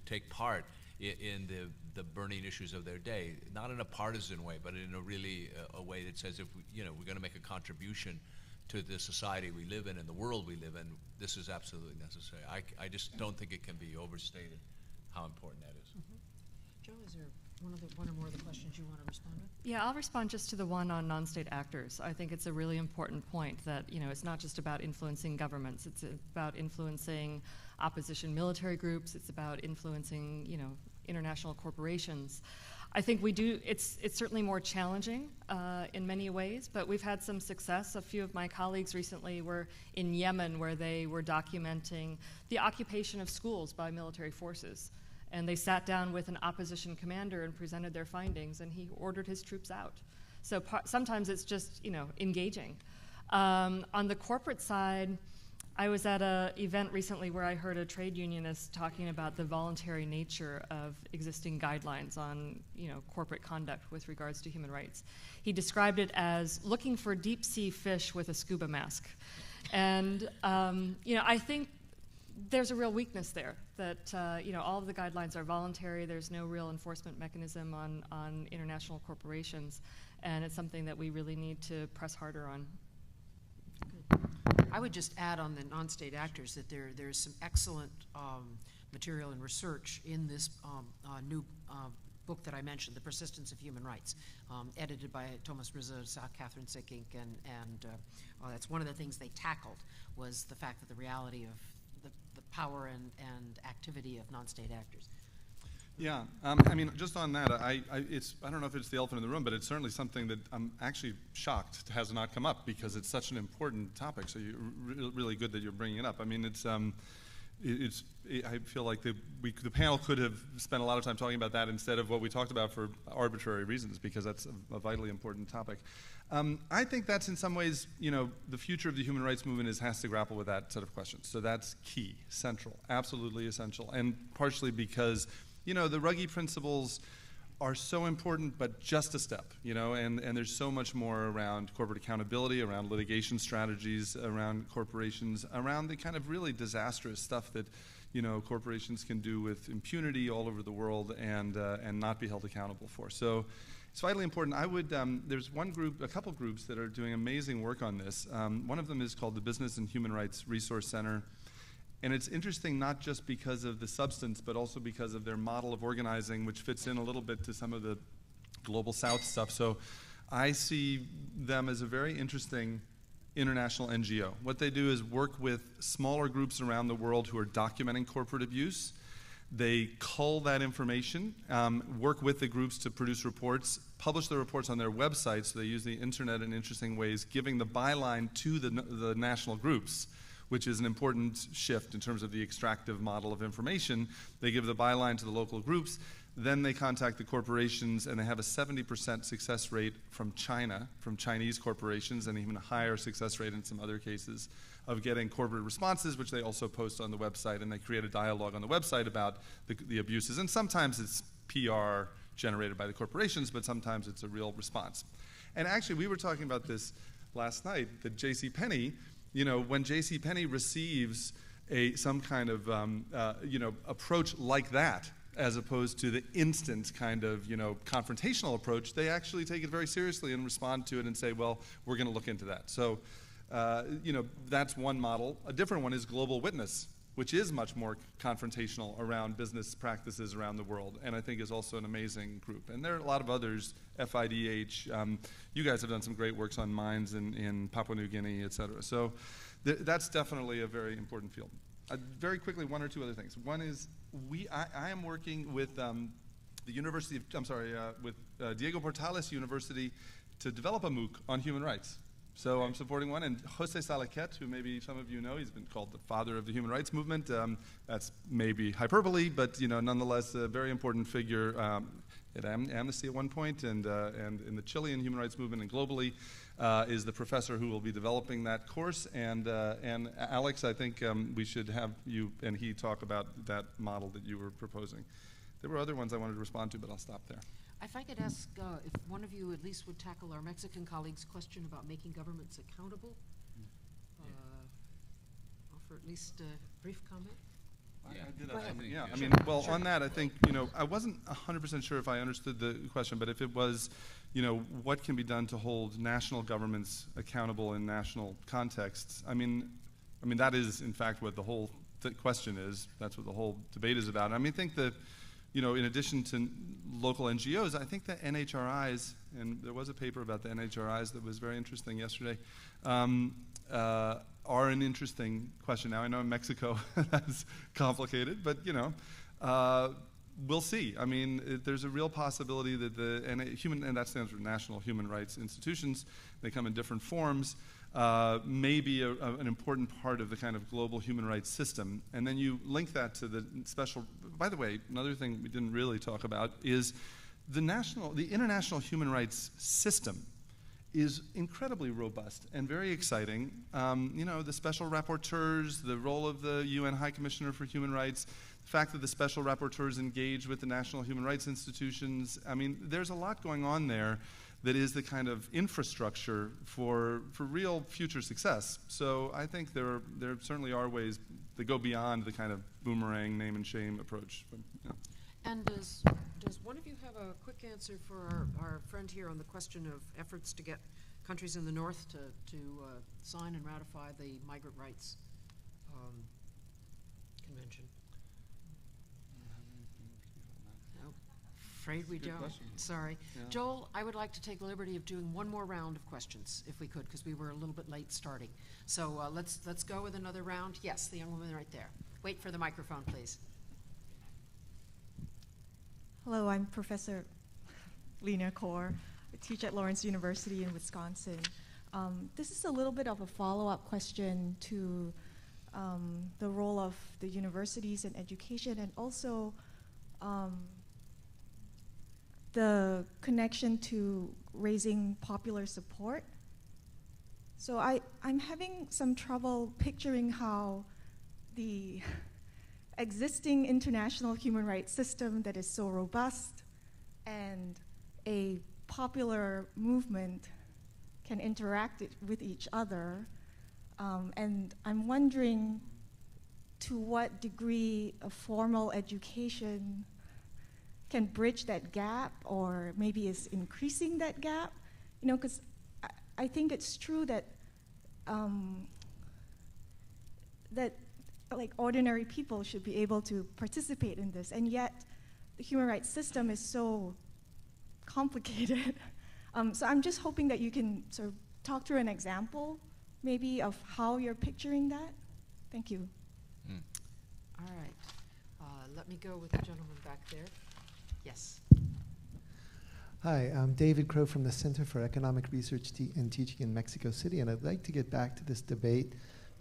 take part in the burning issues of their day, not in a partisan way, but in a really a way that says if we're going to make a contribution to the society we live in and the world we live in, this is absolutely necessary. I just don't think it can be overstated how important that is. Mm-hmm. Joe, is there one or more of the questions you want to respond to? Yeah, I'll respond just to the one on non-state actors. I think it's a really important point that, it's not just about influencing governments, it's about influencing opposition military groups, it's about influencing, international corporations. I think it's certainly more challenging in many ways, but we've had some success. A few of my colleagues recently were in Yemen, where they were documenting the occupation of schools by military forces. And they sat down with an opposition commander and presented their findings, and he ordered his troops out. So sometimes it's just, engaging. On the corporate side, I was at an event recently where I heard a trade unionist talking about the voluntary nature of existing guidelines on, corporate conduct with regards to human rights. He described it as looking for deep sea fish with a scuba mask. And, I think there's a real weakness there that, all of the guidelines are voluntary. There's no real enforcement mechanism on international corporations, and it's something that we really need to press harder on. I would just add on the non-state actors that there's some excellent material and research in this new book that I mentioned, The Persistence of Human Rights, edited by Thomas Rizzo, Catherine Sekink, and that's one of the things they tackled was the fact that the reality of the power and activity of non-state actors. Yeah, just on that, I don't know if it's the elephant in the room, but it's certainly something that I'm actually shocked has not come up because it's such an important topic. So you're really good that you're bringing it up. I mean, I feel like the panel could have spent a lot of time talking about that instead of what we talked about for arbitrary reasons, because that's a vitally important topic. I think that's in some ways, the future of the human rights movement has to grapple with that set of questions. So that's key, central, absolutely essential, and partially because the Ruggie principles are so important, but just a step, and there's so much more around corporate accountability, around litigation strategies, around corporations, around the kind of really disastrous stuff that, corporations can do with impunity all over the world and not be held accountable for. So it's vitally important. I would, there's a couple groups that are doing amazing work on this. One of them is called the Business and Human Rights Resource Center. And it's interesting not just because of the substance, but also because of their model of organizing, which fits in a little bit to some of the Global South stuff. So I see them as a very interesting international NGO. What they do is work with smaller groups around the world who are documenting corporate abuse. They cull that information, work with the groups to produce reports, publish the reports on their website, so they use the internet in interesting ways, giving the byline to the national groups, which is an important shift in terms of the extractive model of information. They give the byline to the local groups, then they contact the corporations, and they have a 70% success rate from China, from Chinese corporations, and even a higher success rate in some other cases of getting corporate responses, which they also post on the website, and they create a dialogue on the website about the abuses. And sometimes it's PR generated by the corporations, but sometimes it's a real response. And actually, we were talking about this last night, that JCPenney, when JCPenney receives some kind of approach like that, as opposed to the instant kind of confrontational approach, they actually take it very seriously and respond to it and say, well, we're going to look into that. So that's one model. A different one is Global Witness, which is much more confrontational around business practices around the world, and I think is also an amazing group. And there are a lot of others, FIDH. You guys have done some great works on mines in Papua New Guinea, et cetera. So that's definitely a very important field. Very quickly, one or two other things. One is I am working with the University of, with Diego Portales University to develop a MOOC on human rights. So I'm supporting one, and Jose Salaquet, who maybe some of you know, he's been called the father of the human rights movement. That's maybe hyperbole, but nonetheless a very important figure Amnesty at one point, and in the Chilean human rights movement and globally, is the professor who will be developing that course. And Alex, I think we should have you and he talk about that model that you were proposing. There were other ones I wanted to respond to, but I'll stop there. If I could ask if one of you at least would tackle our Mexican colleague's question about making governments accountable, offer at least a brief comment. I mean, well, sure. On that, I think, I wasn't 100% sure if I understood the question, but if it was, what can be done to hold national governments accountable in national contexts, I mean, that is, in fact, what the whole question is. That's what the whole debate is about. I mean, I think that, in addition to local NGOs, I think that NHRIs, and there was a paper about the NHRIs that was very interesting yesterday, are an interesting question. Now, I know in Mexico that's complicated, but, we'll see. I mean, there's a real possibility that and that stands for National Human Rights Institutions, they come in different forms, may be an important part of the kind of global human rights system. And then you link that to the special, by the way, another thing we didn't really talk about is the international human rights system is incredibly robust and very exciting. The special rapporteurs, the role of the UN High Commissioner for Human Rights, the fact that the special rapporteurs engage with the national human rights institutions. I mean, there's a lot going on there that is the kind of infrastructure for real future success. So I think there certainly are ways that go beyond the kind of boomerang, name and shame approach. But, yeah. And does one of you have a quick answer for our friend here on the question of efforts to get countries in the North to sign and ratify the Migrant Rights Convention? No, afraid we don't. Question. Sorry. Yeah. Joel, I would like to take the liberty of doing one more round of questions, if we could, because we were a little bit late starting. So let's go with another round. Yes, the young woman right there. Wait for the microphone, please. Hello, I'm Professor Lena Kaur. I teach at Lawrence University in Wisconsin. This is a little bit of a follow-up question to the role of the universities in education and also the connection to raising popular support. So I'm having some trouble picturing how the existing international human rights system that is so robust and a popular movement can interact with each other. And I'm wondering to what degree a formal education can bridge that gap or maybe is increasing that gap. Because I think it's true that like ordinary people should be able to participate in this, and yet the human rights system is so complicated. So I'm just hoping that you can sort of talk through an example, maybe, of how you're picturing that. Thank you. All right. Let me go with the gentleman back there. Yes. Hi, I'm David Crow from the Center for Economic Research and Teaching in Mexico City, and I'd like to get back to this debate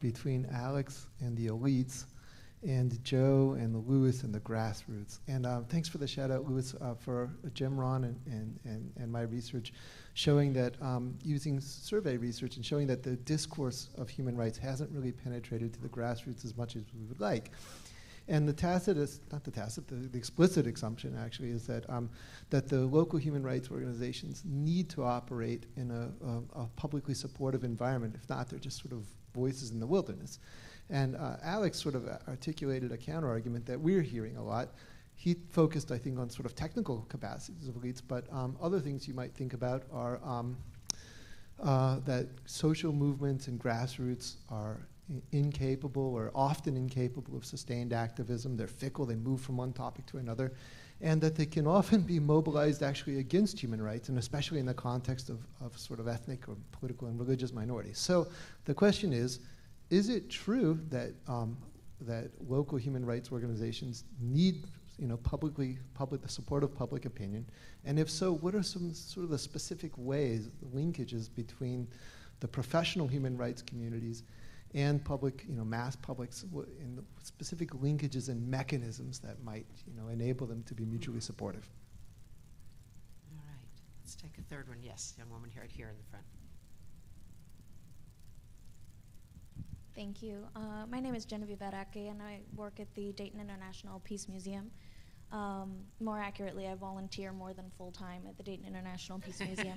between Alex and the elites and Joe and the Lewis and the grassroots. And thanks for the shout out, Lewis, for Jim, Ron, and my research showing that using survey research and showing that the discourse of human rights hasn't really penetrated to the grassroots as much as we would like. And the explicit assumption actually is that that the local human rights organizations need to operate in a publicly supportive environment. If not, they're just sort of voices in the wilderness. And Alex sort of articulated a counter argument that we're hearing a lot. He focused, I think, on sort of technical capacities of elites, but other things you might think about are that social movements and grassroots are incapable or often incapable of sustained activism. They're fickle, they move from one topic to another, and that they can often be mobilized actually against human rights, and especially in the context of sort of ethnic or political and religious minorities. So the question is it true that that local human rights organizations need the support of public opinion? And if so, what are some sort of the specific ways, linkages between the professional human rights communities and public, mass publics, in the specific linkages and mechanisms that might, enable them to be mutually supportive? Let's take a third one. Yes, young woman right here in the front. Thank you. My name is Genevieve Arake, and I work at the Dayton International Peace Museum. More accurately, I volunteer more than full-time at the Dayton International Peace Museum.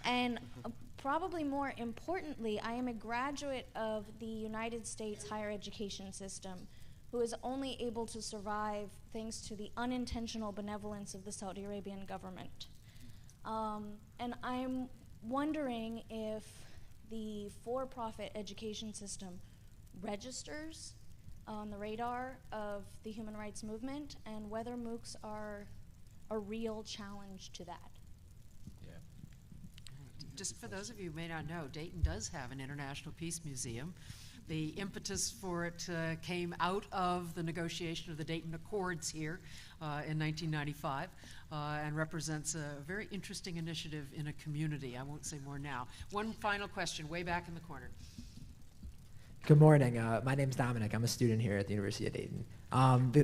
And probably more importantly, I am a graduate of the United States higher education system who is only able to survive thanks to the unintentional benevolence of the Saudi Arabian government. And I'm wondering if the for-profit education system registers on the radar of the human rights movement, and whether MOOCs are a real challenge to that. Yeah. Just for those of you who may not know, Dayton does have an International Peace Museum. The impetus for it came out of the negotiation of the Dayton Accords here in 1995 and represents a very interesting initiative in a community. I won't say more now. One final question, way back in the corner. Good morning. My name's Dominic. I'm a student here at the University of Dayton.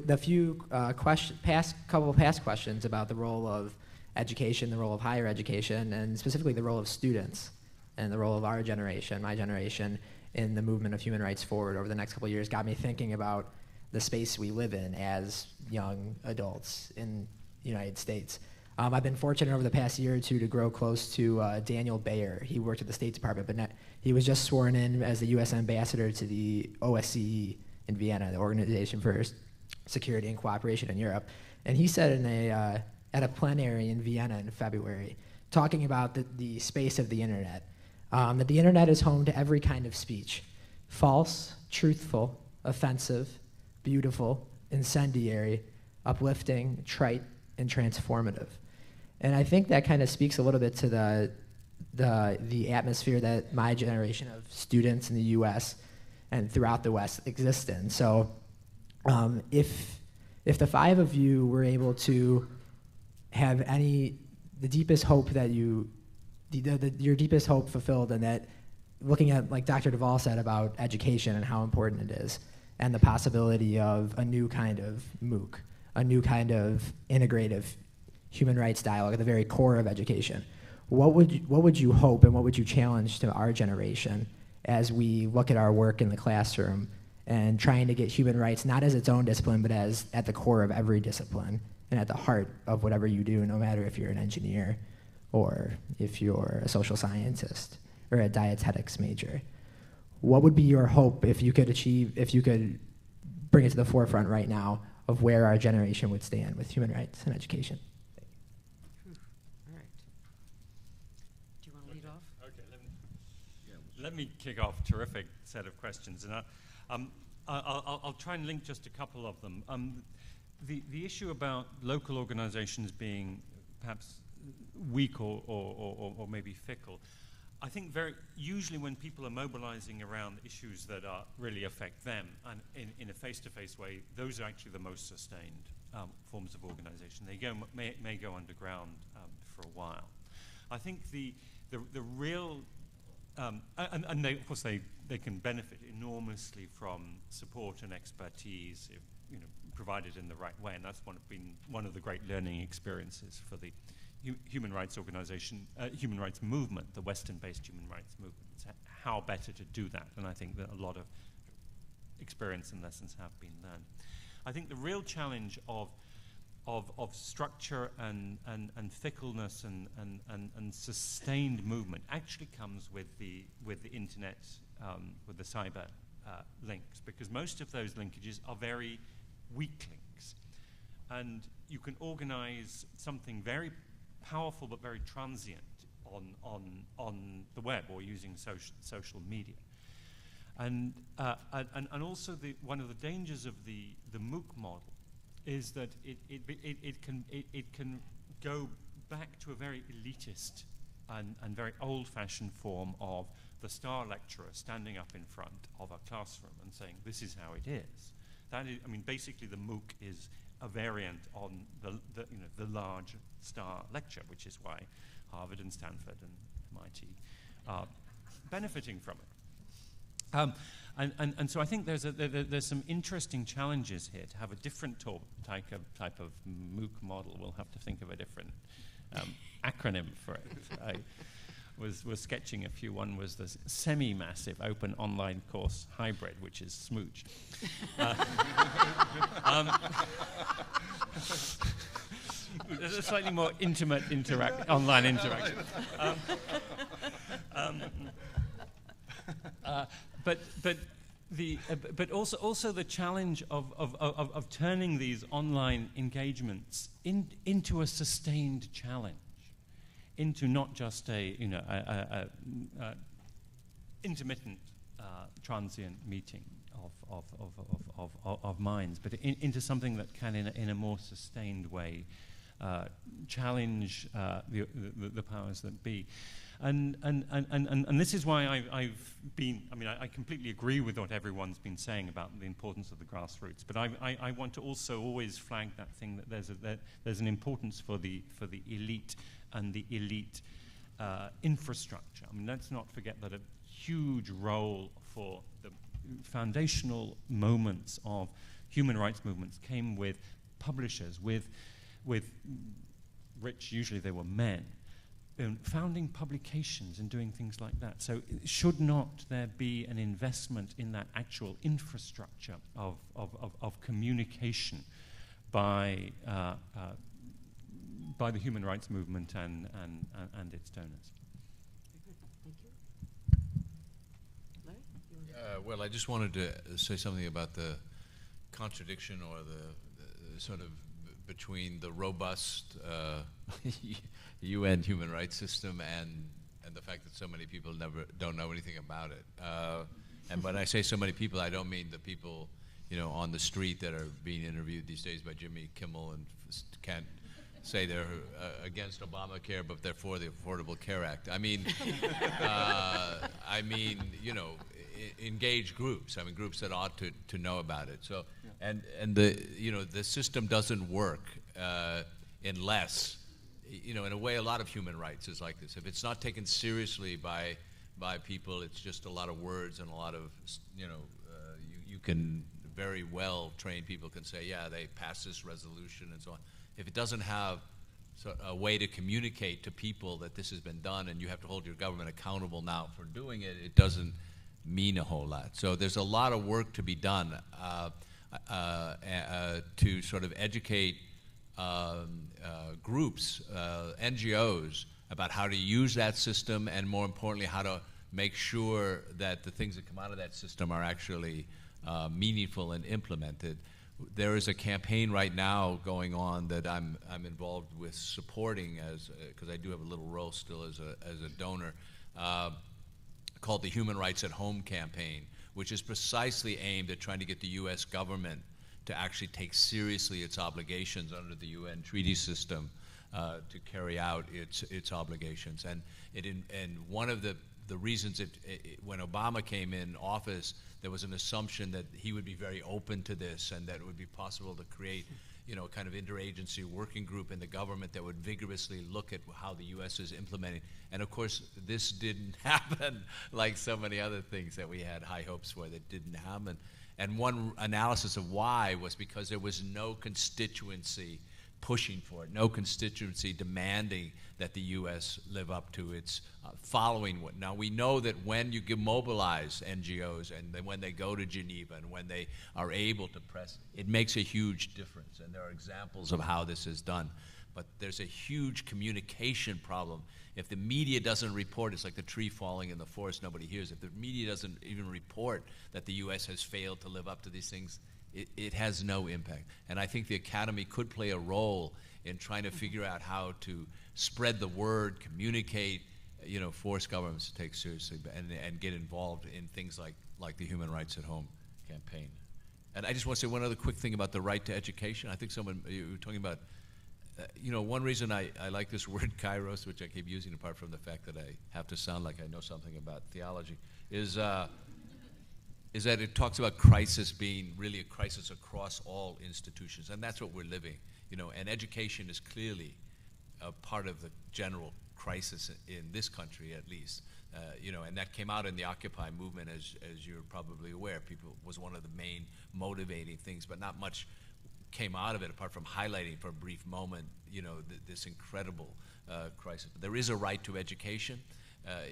The few couple of past questions about the role of education, the role of higher education, and specifically the role of students and the role of our generation, my generation, in the movement of human rights forward over the next couple of years got me thinking about the space we live in as young adults in the United States. I've been fortunate over the past year or two to grow close to Daniel Bayer. He worked at the State Department, but he was just sworn in as the U.S. ambassador to the OSCE in Vienna, the Organization for Security and Cooperation in Europe. And he said at a plenary in Vienna in February, talking about the space of the internet, that the internet is home to every kind of speech: false, truthful, offensive, beautiful, incendiary, uplifting, trite, and transformative. And I think that kind of speaks a little bit to the atmosphere that my generation of students in the U.S. and throughout the West exist in. So if the five of you were able to have the deepest hope that your deepest hope fulfilled, and that looking at, like Dr. Duvall said about education and how important it is, and the possibility of a new kind of MOOC, a new kind of integrative human rights dialogue at the very core of education, what would you hope and what would you challenge to our generation as we look at our work in the classroom and trying to get human rights not as its own discipline, but as at the core of every discipline and at the heart of whatever you do, no matter if you're an engineer or if you're a social scientist or a dietetics major? What would be your hope if you could bring it to the forefront right now of where our generation would stand with human rights and education? All right. Do you want to lead off? Okay, let me kick off. Terrific set of questions, and I'll try and link just a couple of them. The issue about local organizations being perhaps weak or maybe fickle, I think usually when people are mobilizing around issues that really affect them, and in a face-to-face way, those are actually the most sustained forms of organization. They may go underground for a while. I think the real and they, of course they can benefit enormously from support and expertise, provided in the right way, and that's been one of the great learning experiences for the human rights organization, human rights movement, the Western-based human rights movement. It's how better to do that, and I think that a lot of experience and lessons have been learned. I think the real challenge of structure and fickleness and sustained movement actually comes with the internet, with the cyber links, because most of those linkages are very weak links, and you can organize something very powerful but very transient on the web or using social media. And also one of the dangers of the MOOC model is that it can go back to a very elitist and very old-fashioned form of the star lecturer standing up in front of a classroom and saying, "This is how it is." That is, basically the MOOC is a variant on the large star lecture, which is why Harvard and Stanford and MIT are benefiting from it. And so I think there's some interesting challenges here to have a different type of MOOC model. We'll have to think of a different acronym for it. I was sketching a few. One was the semi-massive open online course hybrid, which is Smooch. There's a slightly more intimate online interaction. But also the challenge of turning these online engagements into a sustained challenge, into not just a intermittent transient meeting of minds, but into something that can, in a more sustained way, challenge the powers that be. And this is why I've been, I completely agree with what everyone's been saying about the importance of the grassroots, but I want to also always flag that thing that there's an importance for the elite and the elite infrastructure. Let's not forget that a huge role for the foundational moments of human rights movements came with publishers, with rich, usually they were men, founding publications and doing things like that. So should not there be an investment in that actual infrastructure of communication by the human rights movement and its donors? Well, I just wanted to say something about the contradiction or the sort of between the robust UN human rights system and the fact that so many people don't know anything about it. And when I say so many people, I don't mean the people, on the street that are being interviewed these days by Jimmy Kimmel and can't say they're against Obamacare, but they're for the Affordable Care Act. I mean, engaged groups. Groups that ought to know about it. So, and the system doesn't work unless, in a way, a lot of human rights is like this. If it's not taken seriously by people, it's just a lot of words and a lot of, you can very well trained people can say, yeah, they passed this resolution and so on. If it doesn't have a way to communicate to people that this has been done and you have to hold your government accountable now for doing it, it doesn't mean a whole lot. So there's a lot of work to be done to sort of educate groups, NGOs, about how to use that system and, more importantly, how to make sure that the things that come out of that system are actually meaningful and implemented. There is a campaign right now going on that I'm involved with supporting because I do have a little role still as a donor, called the Human Rights at Home campaign, which is precisely aimed at trying to get the U.S. government to actually take seriously its obligations under the UN treaty system to carry out its obligations. And one of the reasons when Obama came in office, there was an assumption that he would be very open to this and that it would be possible to create a kind of interagency working group in the government that would vigorously look at how the U.S. is implementing. And of course, this didn't happen like so many other things that we had high hopes for that didn't happen. And one analysis of why was because there was no constituency pushing for it, no constituency demanding that the U.S. live up to its following. Now, we know that when you mobilize NGOs and then when they go to Geneva and when they are able to press, it makes a huge difference. And there are examples of how this is done. But there's a huge communication problem. If the media doesn't report, it's like the tree falling in the forest, nobody hears. If the media doesn't even report that the U.S. has failed to live up to these things, it has no impact. And I think the Academy could play a role in trying to figure out how to spread the word, communicate, force governments to take seriously and get involved in things like the Human Rights at Home campaign. And I just want to say one other quick thing about the right to education. I think you were talking about, one reason I like this word Kairos, which I keep using apart from the fact that I have to sound like I know something about theology, is that it talks about crisis being really a crisis across all institutions, and that's what we're living. And education is clearly a part of the general crisis in this country, at least. And that came out in the Occupy movement, as you're probably aware. People was one of the main motivating things, but not much came out of it, apart from highlighting for a brief moment, you know, this incredible crisis. But there is a right to education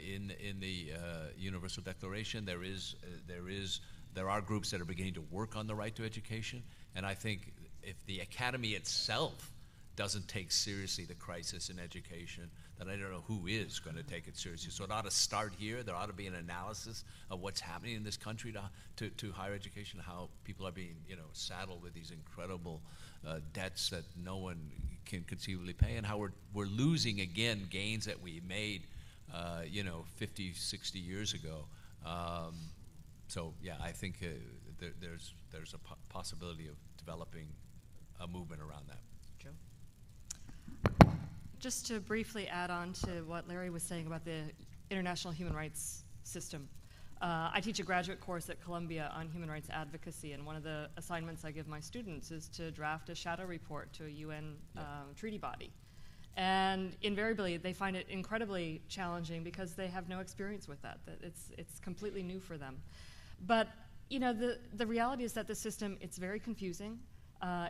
in the Universal Declaration. There are groups that are beginning to work on the right to education, and I think if the academy itself doesn't take seriously the crisis in education, then I don't know who is going to take it seriously. So it ought to start here. There ought to be an analysis of what's happening in this country to higher education, how people are being, you know, saddled with these incredible debts that no one can conceivably pay, and how we're losing again gains that we made, you know, 50, 60 years ago. So yeah, I think there's a possibility of developing a movement around that. Joe? Just to briefly add on to what Larry was saying about the international human rights system. I teach a graduate course at Columbia on human rights advocacy, and one of the assignments I give my students is to draft a shadow report to a UN treaty body. And invariably, they find it incredibly challenging because they have no experience with that. It's completely new for them. But you know, the reality is that the system, it's very confusing.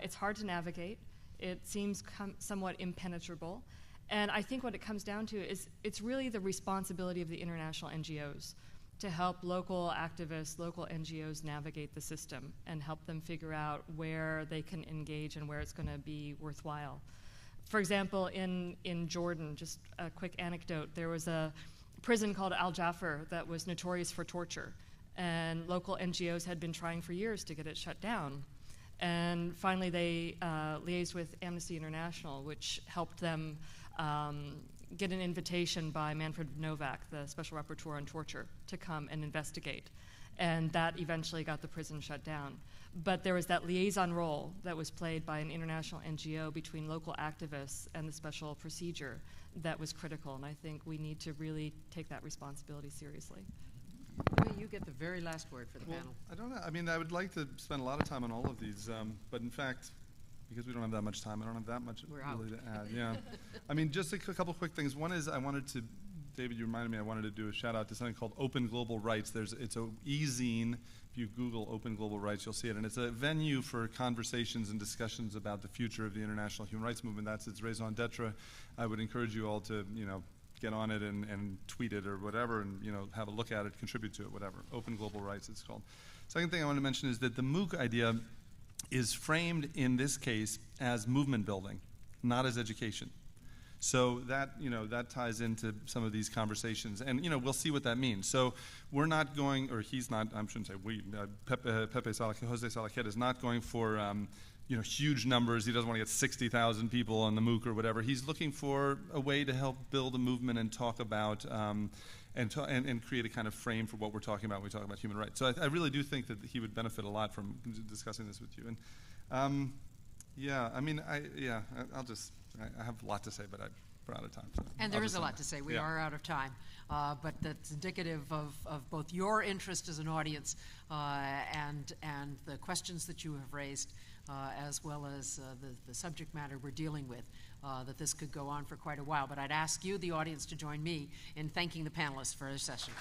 It's hard to navigate. It seems somewhat impenetrable. And I think what it comes down to is it's really the responsibility of the international NGOs to help local activists, local NGOs navigate the system and help them figure out where they can engage and where it's going to be worthwhile. For example, in Jordan, just a quick anecdote, there was a prison called Al Jafar that was notorious for torture, and local NGOs had been trying for years to get it shut down. And finally they liaised with Amnesty International, which helped them get an invitation by Manfred Novak, the Special Rapporteur on Torture, to come and investigate. And that eventually got the prison shut down. But there was that liaison role that was played by an international NGO between local activists and the special procedure that was critical, and I think we need to really take that responsibility seriously. Maybe you get the very last word for the panel. I don't know. I mean, I would like to spend a lot of time on all of these, but in fact, because we don't have that much time, I don't have that much really to add. Yeah. I mean, just a couple quick things. One is I wanted to, David, you reminded me, I wanted to do a shout out to something called Open Global Rights. It's a e-zine. If you Google Open Global Rights, you'll see it. And it's a venue for conversations and discussions about the future of the international human rights movement. That's its raison d'etre. I would encourage you all to, you know, get on it and tweet it or whatever, and, you know, have a look at it, contribute to it, whatever. Open Global Rights, it's called. Second thing I want to mention is that the MOOC idea is framed in this case as movement building, not as education. So that, you know, that ties into some of these conversations, and, you know, we'll see what that means. So we're not going, or he's not, I shouldn't say we, Jose Salaquet is not going for, you know, huge numbers. He doesn't want to get 60,000 people on the MOOC or whatever. He's looking for a way to help build a movement and talk about, and create a kind of frame for what we're talking about when we talk about human rights. So I really do think that he would benefit a lot from discussing this with you. And yeah, I mean, I have a lot to say, but we're out of time. So and there is a lot to say. We are out of time. But that's indicative of both your interest as an audience and the questions that you have raised, as well as the subject matter we're dealing with, that this could go on for quite a while. But I'd ask you, the audience, to join me in thanking the panelists for their session.